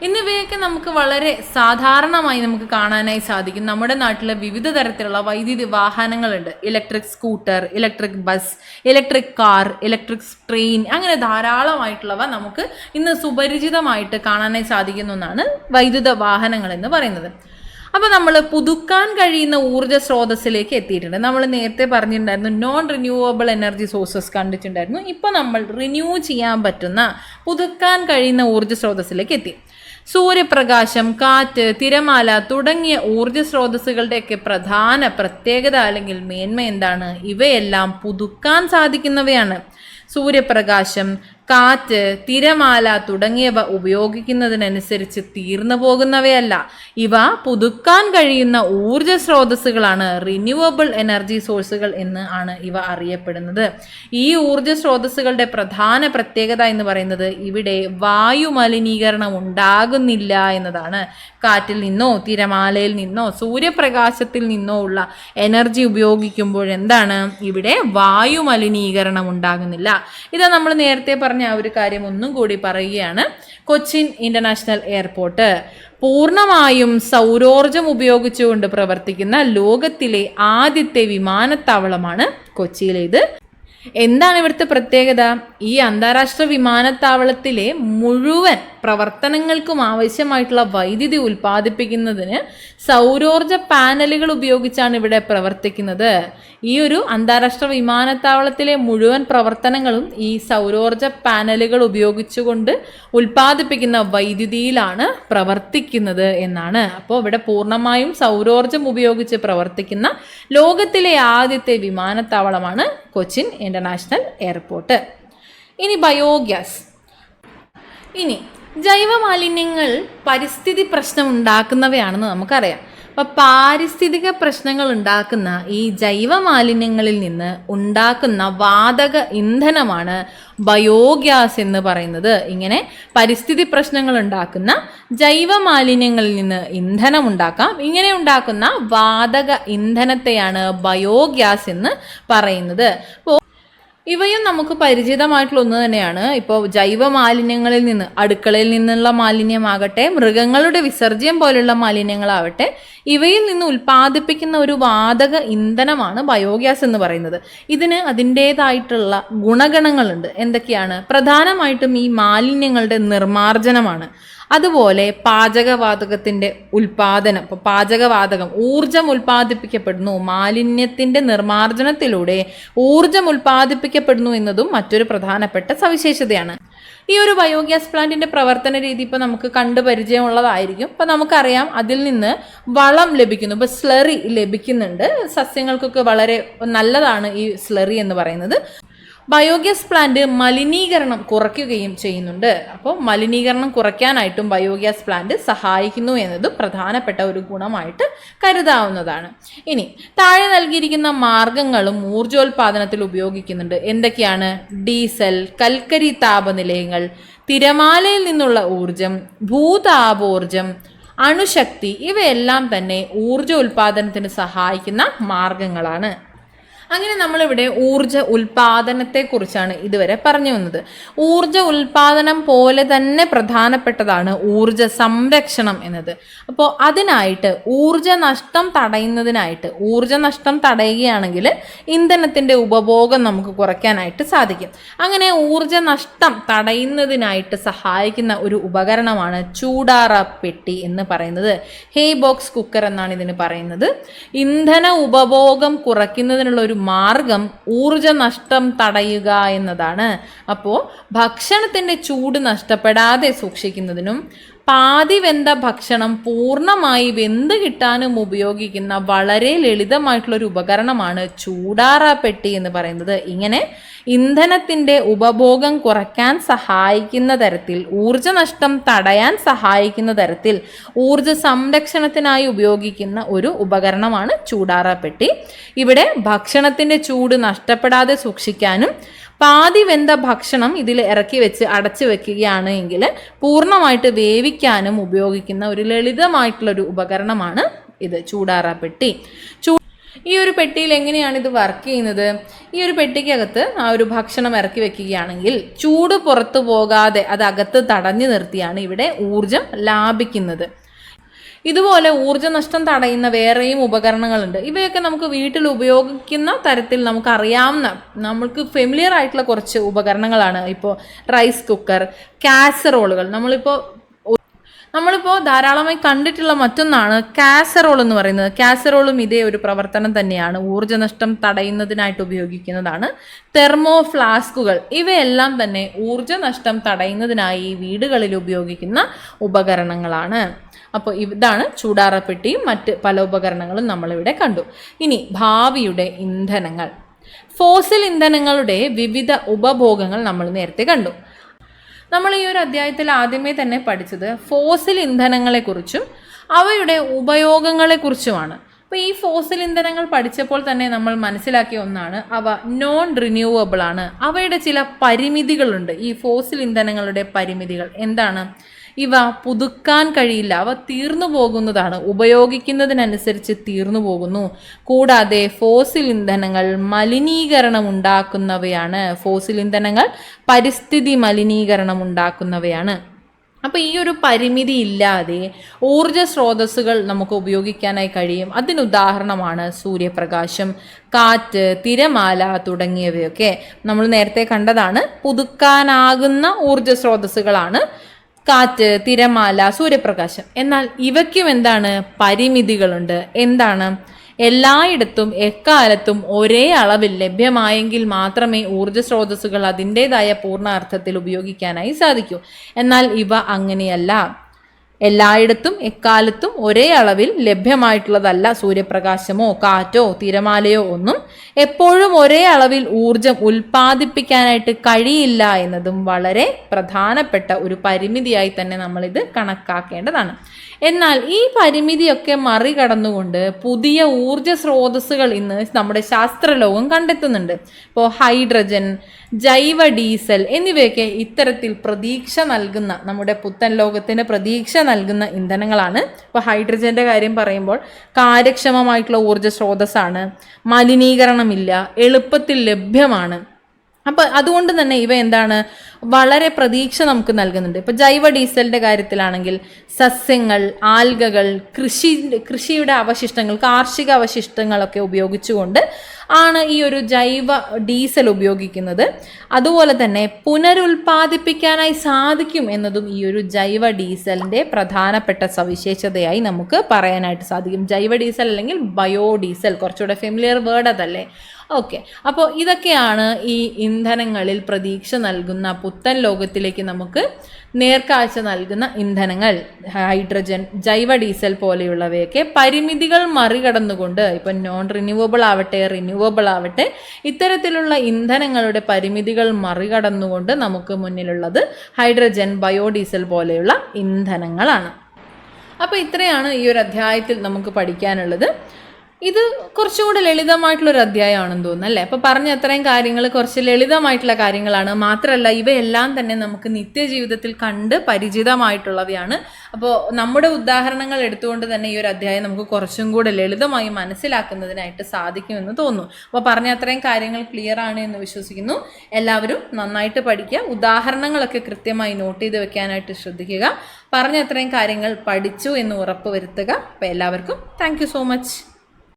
ഇന്നിവയൊക്കെ നമുക്ക് വളരെ സാധാരണമായി നമുക്ക് കാണാനായി സാധിക്കും. നമ്മുടെ നാട്ടിൽ വിവിധ തരത്തിലുള്ള വൈദ്യുതി വാഹനങ്ങളുണ്ട്. Electric scooter, electric bus, electric car, electric train, അങ്ങനെ ധാരാളമായിട്ടുള്ളവ നമുക്ക് ഇന്ന് സുപരിചിതമായിട്ട് കാണാനായി സാധിക്കുന്ന ഒന്നാണ് വൈദ്യുത വാഹനങ്ങൾ എന്ന് പറയുന്നത്. അപ്പോൾ നമ്മൾ പുതുക്കാൻ കഴിയുന്ന ഊർജ്ജ സ്രോതസ്സിലേക്ക് എത്തിയിട്ടുണ്ട്. നമ്മൾ നേരത്തെ പറഞ്ഞിട്ടുണ്ടായിരുന്നു നോൺ റിന്യൂവബിൾ എനർജി സോഴ്സസ് കണ്ടിട്ടുണ്ടായിരുന്നു. ഇപ്പോൾ നമ്മൾ റിന്യൂ ചെയ്യാൻ പറ്റുന്ന പുതുക്കാൻ കഴിയുന്ന ഊർജ്ജ സ്രോതസ്സിലേക്ക് എത്തി. സൂര്യപ്രകാശം, കാറ്റ്, തിരമാല തുടങ്ങിയ ഊർജ സ്രോതസ്സുകളുടെയൊക്കെ പ്രധാന പ്രത്യേകത അല്ലെങ്കിൽ മേന്മ എന്താണ്? ഇവയെല്ലാം പുതുക്കാൻ സാധിക്കുന്നവയാണ്. സൂര്യപ്രകാശം, കാറ്റ്, തിരമാല തുടങ്ങിയവ ഉപയോഗിക്കുന്നതിനനുസരിച്ച് തീർന്നു പോകുന്നവയല്ല. ഇവ പുതുക്കാൻ കഴിയുന്ന ഊർജ സ്രോതസ്സുകളാണ്. റിന്യൂവബിൾ എനർജി സോഴ്സുകൾ എന്ന് ആണ് ഇവ അറിയപ്പെടുന്നത്. ഈ ഊർജ സ്രോതസ്സുകളുടെ പ്രധാന പ്രത്യേകത എന്ന് പറയുന്നത് ഇവിടെ വായു മലിനീകരണം ഉണ്ടാകുന്നില്ല എന്നതാണ്. കാറ്റിൽ നിന്നോ തിരമാലയിൽ നിന്നോ സൂര്യപ്രകാശത്തിൽ നിന്നോ ഉള്ള എനർജി ഉപയോഗിക്കുമ്പോൾ എന്താണ്? ഇവിടെ വായു മലിനീകരണം ഉണ്ടാകുന്നില്ല. ഇത് നമ്മൾ നേരത്തെ പറഞ്ഞ ആ ഒരു കാര്യം ഒന്നും കൂടി പറയുകയാണ്. കൊച്ചിൻ ഇന്റർനാഷണൽ എയർപോർട്ട് പൂർണ്ണമായും സൗരോർജം ഉപയോഗിച്ചുകൊണ്ട് പ്രവർത്തിക്കുന്ന ലോകത്തിലെ ആദ്യത്തെ വിമാനത്താവളമാണ് കൊച്ചിയിലേത്. എന്താണ് ഇവിടുത്തെ പ്രത്യേകത? ഈ അന്താരാഷ്ട്ര വിമാനത്താവളത്തിലെ മുഴുവൻ പ്രവർത്തനങ്ങൾക്കും ആവശ്യമായിട്ടുള്ള വൈദ്യുതി ഉൽപ്പാദിപ്പിക്കുന്നതിന് സൗരോർജ പാനലുകൾ ഉപയോഗിച്ചാണ് ഇവിടെ പ്രവർത്തിക്കുന്നത്. ഈ ഒരു അന്താരാഷ്ട്ര വിമാനത്താവളത്തിലെ മുഴുവൻ പ്രവർത്തനങ്ങളും ഈ സൗരോർജ പാനലുകൾ ഉപയോഗിച്ചുകൊണ്ട് ഉൽപ്പാദിപ്പിക്കുന്ന വൈദ്യുതിയിലാണ് പ്രവർത്തിക്കുന്നത് എന്നാണ്. അപ്പോൾ ഇവിടെ പൂർണ്ണമായും സൗരോർജം ഉപയോഗിച്ച് പ്രവർത്തിക്കുന്ന ലോകത്തിലെ ആദ്യത്തെ വിമാനത്താവളമാണ് കൊച്ചിൻ ഇന്റർനാഷണൽ എയർപോർട്ട്. ഇനി ബയോഗ്യാസ്. ഇനി ജൈവമാലിന്യങ്ങൾ പരിസ്ഥിതി പ്രശ്നം ഉണ്ടാക്കുന്നവയാണെന്ന് നമുക്കറിയാം. അപ്പോൾ പാരിസ്ഥിതിക പ്രശ്നങ്ങൾ ഉണ്ടാക്കുന്ന ഈ ജൈവമാലിന്യങ്ങളിൽ നിന്ന് ഉണ്ടാക്കുന്ന വാതക ഇന്ധനമാണ് ബയോഗ്യാസ് എന്ന് പറയുന്നത്. ഇങ്ങനെ പരിസ്ഥിതി പ്രശ്നങ്ങൾ ഉണ്ടാക്കുന്ന ജൈവമാലിന്യങ്ങളിൽ നിന്ന് ഇന്ധനം ഉണ്ടാക്കാം. ഇങ്ങനെ ഉണ്ടാക്കുന്ന വാതക ഇന്ധനത്തെയാണ് ബയോഗ്യാസ് എന്ന് പറയുന്നത്. അപ്പോൾ ഇവയും നമുക്ക് പരിചിതമായിട്ടുള്ള ഒന്ന് തന്നെയാണ്. ഇപ്പോൾ ജൈവ മാലിന്യങ്ങളിൽ നിന്ന്, അടുക്കളയിൽ നിന്നുള്ള മാലിന്യമാകട്ടെ, മൃഗങ്ങളുടെ വിസർജ്യം പോലുള്ള മാലിന്യങ്ങളാവട്ടെ, ഇവയിൽ നിന്ന് ഉൽപ്പാദിപ്പിക്കുന്ന ഒരു വാതക ഇന്ധനമാണ് ബയോഗ്യാസ് എന്ന് പറയുന്നത്. ഇതിന് അതിൻ്റേതായിട്ടുള്ള ഗുണഗണങ്ങളുണ്ട്. എന്തൊക്കെയാണ്? പ്രധാനമായിട്ടും ഈ മാലിന്യങ്ങളുടെ നിർമ്മാർജ്ജനമാണ്. അതുപോലെ പാചകവാതകത്തിൻ്റെ ഉൽപാദനം. ഇപ്പോൾ പാചകവാതകം ഊർജം ഉൽപ്പാദിപ്പിക്കപ്പെടുന്നു. മാലിന്യത്തിൻ്റെ നിർമ്മാർജ്ജനത്തിലൂടെ ഊർജം ഉൽപ്പാദിപ്പിക്കപ്പെടുന്നു എന്നതും മറ്റൊരു പ്രധാനപ്പെട്ട സവിശേഷതയാണ്. ഈ ഒരു ബയോഗ്യാസ് പ്ലാന്റിൻ്റെ പ്രവർത്തന രീതി ഇപ്പോൾ നമുക്ക് കണ്ടു പരിചയമുള്ളതായിരിക്കും. ഇപ്പോൾ നമുക്കറിയാം അതിൽ നിന്ന് വളം ലഭിക്കുന്നു. ഇപ്പോൾ സ്ലറി ലഭിക്കുന്നുണ്ട്. സസ്യങ്ങൾക്കൊക്കെ വളരെ നല്ലതാണ് ഈ സ്ലറി എന്ന് പറയുന്നത്. ബയോഗ്യാസ് പ്ലാന്റ് മലിനീകരണം കുറയ്ക്കുകയും ചെയ്യുന്നുണ്ട്. അപ്പോൾ മലിനീകരണം കുറയ്ക്കാനായിട്ടും ബയോഗ്യാസ് പ്ലാന്റ് സഹായിക്കുന്നു എന്നതും പ്രധാനപ്പെട്ട ഒരു ഗുണമായിട്ട് കരുതാവുന്നതാണ്. ഇനി താഴെ നൽകിയിരിക്കുന്ന മാർഗങ്ങളും ഊർജോൽപാദനത്തിൽ ഉപയോഗിക്കുന്നുണ്ട്. എന്തൊക്കെയാണ്? ഡീസൽ, കൽക്കരി താപനിലയങ്ങൾ, തിരമാലയിൽ നിന്നുള്ള ഊർജം, ഭൂതാപോർജം, അണുശക്തി ഇവയെല്ലാം തന്നെ ഊർജ ഉൽപാദനത്തിന് സഹായിക്കുന്ന മാർഗങ്ങളാണ്. അങ്ങനെ നമ്മളിവിടെ ഊർജ ഉൽപാദനത്തെക്കുറിച്ചാണ് ഇതുവരെ പറഞ്ഞു വന്നത്. ഊർജ ഉൽപാദനം പോലെ തന്നെ പ്രധാനപ്പെട്ടതാണ് ഊർജ സംരക്ഷണം എന്നത്. അപ്പോൾ അതിനായിട്ട് ഊർജ നഷ്ടം തടയുന്നതിനായിട്ട്, ഊർജ നഷ്ടം തടയുകയാണെങ്കിൽ ഇന്ധനത്തിൻ്റെ ഉപഭോഗം നമുക്ക് കുറയ്ക്കാനായിട്ട് സാധിക്കും. അങ്ങനെ ഊർജ നഷ്ടം തടയുന്നതിനായിട്ട് സഹായിക്കുന്ന ഒരു ഉപകരണമാണ് ചൂടാറ പെട്ടി എന്ന് പറയുന്നത്. ഹേ ബോക്സ് കുക്കർ എന്നാണ് ഇതിന് പറയുന്നത്. ഇന്ധന ഉപഭോഗം കുറയ്ക്കുന്നതിനുള്ള ഒരു മാർഗം ഊർജ നഷ്ടം തടയുക എന്നതാണ്. അപ്പോൾ ഭക്ഷണത്തിൻ്റെ ചൂട് നഷ്ടപ്പെടാതെ സൂക്ഷിക്കുന്നതിനും പാതി വെന്ത ഭക്ഷണം പൂർണ്ണമായി വെന്ത് കിട്ടാനും ഉപയോഗിക്കുന്ന വളരെ ലളിതമായിട്ടുള്ളൊരു ഉപകരണമാണ് ചൂടാറ പെട്ടി എന്ന് പറയുന്നത്. ഇങ്ങനെ ഇന്ധനത്തിൻ്റെ ഉപഭോഗം കുറയ്ക്കാൻ സഹായിക്കുന്ന തരത്തിൽ, ഊർജ നഷ്ടം തടയാൻ സഹായിക്കുന്ന തരത്തിൽ ഊർജ സംരക്ഷണത്തിനായി ഉപയോഗിക്കുന്ന ഒരു ഉപകരണമാണ് ചൂടാറ പെട്ടി. ഇവിടെ ഭക്ഷണത്തിൻ്റെ ചൂട് നഷ്ടപ്പെടാതെ സൂക്ഷിക്കാനും പാതി വെന്ത ഭക്ഷണം ഇതിൽ ഇറക്കി വെച്ച് അടച്ചു വെക്കുകയാണ് എങ്കിൽ പൂർണ്ണമായിട്ട് വേവിക്കാനും ഉപയോഗിക്കുന്ന ഒരു ലളിതമായിട്ടുള്ളൊരു ഉപകരണമാണ് ഇത് ചൂടാറ പെട്ടി. ഈ ഒരു പെട്ടിയിൽ എങ്ങനെയാണ് ഇത് വർക്ക് ചെയ്യുന്നത്? ഈ ഒരു പെട്ടിക്കകത്ത് ആ ഒരു ഭക്ഷണം ഇറക്കി വെക്കുകയാണെങ്കിൽ ചൂട് പുറത്തു പോകാതെ അത് അകത്ത് തടഞ്ഞു നിർത്തിയാണ് ഇവിടെ ഊർജം ലാഭിക്കുന്നത്. ഇതുപോലെ ഊർജ്ജ നഷ്ടം തടയുന്ന വേറെയും ഉപകരണങ്ങളുണ്ട്. ഇവയൊക്കെ നമുക്ക് വീട്ടിൽ ഉപയോഗിക്കുന്ന തരത്തിൽ നമുക്കറിയാവുന്ന, നമുക്ക് ഫെമിലിയർ ആയിട്ടുള്ള കുറച്ച് ഉപകരണങ്ങളാണ്. ഇപ്പോൾ റൈസ് കുക്കർ, കാസറോളുകൾ. നമ്മളിപ്പോൾ നമ്മളിപ്പോൾ ധാരാളമായി കണ്ടിട്ടുള്ള മറ്റൊന്നാണ് കാസറോൾ എന്ന് പറയുന്നത്. കാസറോളും ഇതേ ഒരു പ്രവർത്തനം തന്നെയാണ്, ഊർജ്ജനഷ്ടം തടയുന്നതിനായിട്ട് ഉപയോഗിക്കുന്നതാണ്. തെർമോ ഫ്ലാസ്കുകൾ ഇവയെല്ലാം തന്നെ ഊർജ്ജനഷ്ടം തടയുന്നതിനായി വീടുകളിൽ ഉപയോഗിക്കുന്ന ഉപകരണങ്ങളാണ്. അപ്പോൾ ഇതാണ് ചൂടാറപ്പെട്ടിയും മറ്റ് പല ഉപകരണങ്ങളും നമ്മളിവിടെ കണ്ടു. ഇനി ഭാവിയുടെ ഇന്ധനങ്ങൾ. ഫോസിൽ ഇന്ധനങ്ങളുടെ വിവിധ ഉപഭോഗങ്ങൾ നമ്മൾ നേരത്തെ കണ്ടു. നമ്മൾ ഈ ഒരു അധ്യായത്തിൽ ആദ്യമേ തന്നെ പഠിച്ചത് ഫോസിൽ ഇന്ധനങ്ങളെക്കുറിച്ചും അവയുടെ ഉപയോഗങ്ങളെക്കുറിച്ചുമാണ്. അപ്പോൾ ഈ ഫോസിൽ ഇന്ധനങ്ങൾ പഠിച്ചപ്പോൾ തന്നെ നമ്മൾ മനസ്സിലാക്കിയ ഒന്നാണ്, അവ നോൺ റിന്യൂവബിൾ ആണ്. അവയുടെ ചില പരിമിതികളുണ്ട്. ഈ ഫോസിൽ ഇന്ധനങ്ങളുടെ പരിമിതികൾ എന്താണ്? ഇവ പുതുക്കാൻ കഴിയില്ല, അവ തീർന്നു പോകുന്നതാണ്, ഉപയോഗിക്കുന്നതിനനുസരിച്ച് തീർന്നു പോകുന്നു. കൂടാതെ ഫോസിൽ ഇന്ധനങ്ങൾ മലിനീകരണം ഉണ്ടാക്കുന്നവയാണ്. ഫോസിൽ ഇന്ധനങ്ങൾ പരിസ്ഥിതി മലിനീകരണം ഉണ്ടാക്കുന്നവയാണ്. അപ്പോൾ ഈ ഒരു പരിമിതി ഇല്ലാതെ ഊർജ സ്രോതസ്സുകൾ നമുക്ക് ഉപയോഗിക്കാനായി കഴിയും. അതിനുദാഹരണമാണ് സൂര്യപ്രകാശം, കാറ്റ്, തിരമാല തുടങ്ങിയവയൊക്കെ. നമ്മൾ നേരത്തെ കണ്ടതാണ്, പുതുക്കാനാകുന്ന ഊർജ സ്രോതസ്സുകളാണ് കാറ്റ്, തിരമാല, സൂര്യപ്രകാശം. എന്നാൽ ഇവയ്ക്കും എന്താണ്? പരിമിതികളുണ്ട്. എന്താണ്? എല്ലായിടത്തും എക്കാലത്തും ഒരേ അളവിൽ ലഭ്യമായെങ്കിൽ മാത്രമേ ഊർജ്ജ സ്രോതസ്സുകൾ അതിൻ്റെതായ പൂർണ്ണ അർത്ഥത്തിൽ ഉപയോഗിക്കാനായി സാധിക്കൂ. എന്നാൽ ഇവ അങ്ങനെയല്ല. എല്ലായിടത്തും എക്കാലത്തും ഒരേ അളവിൽ ലഭ്യമായിട്ടുള്ളതല്ല സൂര്യപ്രകാശമോ കാറ്റോ തിരമാലയോ ഒന്നും. എപ്പോഴും ഒരേ അളവിൽ ഊർജം ഉൽപ്പാദിപ്പിക്കാനായിട്ട് കഴിയില്ല എന്നതും വളരെ പ്രധാനപ്പെട്ട ഒരു പരിമിതിയായി തന്നെ നമ്മളിത് കണക്കാക്കേണ്ടതാണ്. എന്നാൽ ഈ പരിമിതിയൊക്കെ മറികടന്നുകൊണ്ട് പുതിയ ഊർജ സ്രോതസ്സുകൾ ഇന്ന് നമ്മുടെ ശാസ്ത്രലോകം കണ്ടെത്തുന്നുണ്ട്. ഇപ്പോൾ ഹൈഡ്രജൻ, ജൈവ ഡീസൽ എന്നിവയൊക്കെ ഇത്തരത്തിൽ പ്രതീക്ഷ നൽകുന്ന, നമ്മുടെ പുത്തൻ ലോകത്തിന് പ്രതീക്ഷ നൽകുന്ന ഇന്ധനങ്ങളാണ്. ഇപ്പോൾ ഹൈഡ്രജൻ്റെ കാര്യം പറയുമ്പോൾ കാര്യക്ഷമമായിട്ടുള്ള ഊർജ സ്രോതസ്സാണ്, മലിനീകരണമില്ല, എളുപ്പത്തിൽ ലഭ്യമാണ്. അപ്പോൾ അതുകൊണ്ട് തന്നെ ഇവ എന്താണ്, വളരെ പ്രതീക്ഷ നമുക്ക് നൽകുന്നുണ്ട്. ഇപ്പോൾ ജൈവ ഡീസലിൻ്റെ കാര്യത്തിലാണെങ്കിൽ സസ്യങ്ങൾ, ആൽഗകൾ, കൃഷിയുടെ അവശിഷ്ടങ്ങൾ, കാർഷിക അവശിഷ്ടങ്ങളൊക്കെ ഉപയോഗിച്ചുകൊണ്ട് ആണ് ഈ ഒരു ജൈവ ഡീസൽ ഉപയോഗിക്കുന്നത്. അതുപോലെ തന്നെ പുനരുൽപ്പാദിപ്പിക്കാനായി സാധിക്കും എന്നതും ഈ ഒരു ജൈവ ഡീസലിൻ്റെ പ്രധാനപ്പെട്ട സവിശേഷതയായി നമുക്ക് പറയാനായിട്ട് സാധിക്കും. ജൈവ ഡീസൽ അല്ലെങ്കിൽ ബയോ ഡീസൽ, കുറച്ചുകൂടെ ഫെമിലിയർ വേർഡ് അതല്ലേ? ഓക്കെ, അപ്പോൾ ഇതൊക്കെയാണ് ഈ ഇന്ധനങ്ങളിൽ പ്രതീക്ഷ നൽകുന്ന, പുത്തൻ ലോകത്തിലേക്ക് നമുക്ക് നേർക്കാഴ്ച നൽകുന്ന ഇന്ധനങ്ങൾ. ഹൈഡ്രജൻ, ജൈവ ഡീസൽ പോലെയുള്ളവയൊക്കെ പരിമിതികൾ മറികടന്നുകൊണ്ട്, ഇപ്പം നോൺ റിന്യൂവബിൾ ആവട്ടെ റിന്യൂവബിൾ ആവട്ടെ, ഇത്തരത്തിലുള്ള ഇന്ധനങ്ങളുടെ പരിമിതികൾ മറികടന്നുകൊണ്ട് നമുക്ക് മുന്നിലുള്ളത് ഹൈഡ്രജൻ, ബയോഡീസൽ പോലെയുള്ള ഇന്ധനങ്ങളാണ്. അപ്പോൾ ഇത്രയാണ് ഈ ഒരു അധ്യായത്തിൽ നമുക്ക് പഠിക്കാനുള്ളത്. ഇത് കുറച്ചുകൂടി ലളിതമായിട്ടുള്ളൊരു അധ്യായമാണെന്ന് തോന്നുന്നു അല്ലേ? അപ്പോൾ പറഞ്ഞ അത്രയും കാര്യങ്ങൾ കുറച്ച് ലളിതമായിട്ടുള്ള കാര്യങ്ങളാണ്. മാത്രമല്ല ഇവയെല്ലാം തന്നെ നമുക്ക് നിത്യജീവിതത്തിൽ കണ്ട് പരിചിതമായിട്ടുള്ളവയാണ്. അപ്പോൾ നമ്മുടെ ഉദാഹരണങ്ങൾ എടുത്തുകൊണ്ട് തന്നെ ഈ ഒരു അധ്യായം നമുക്ക് കുറച്ചും കൂടെ ലളിതമായി മനസ്സിലാക്കുന്നതിനായിട്ട് സാധിക്കുമെന്ന് തോന്നുന്നു. അപ്പോൾ പറഞ്ഞ അത്രയും കാര്യങ്ങൾ ക്ലിയർ ആണ് എന്ന് വിശ്വസിക്കുന്നു. എല്ലാവരും നന്നായിട്ട് പഠിക്കുക, ഉദാഹരണങ്ങളൊക്കെ കൃത്യമായി നോട്ട് ചെയ്ത് വെക്കാനായിട്ട് ശ്രദ്ധിക്കുക. പറഞ്ഞ അത്രയും കാര്യങ്ങൾ പഠിച്ചു എന്ന് ഉറപ്പ് വരുത്തുക. അപ്പോൾ എല്ലാവർക്കും താങ്ക് യു സോ മച്ച്.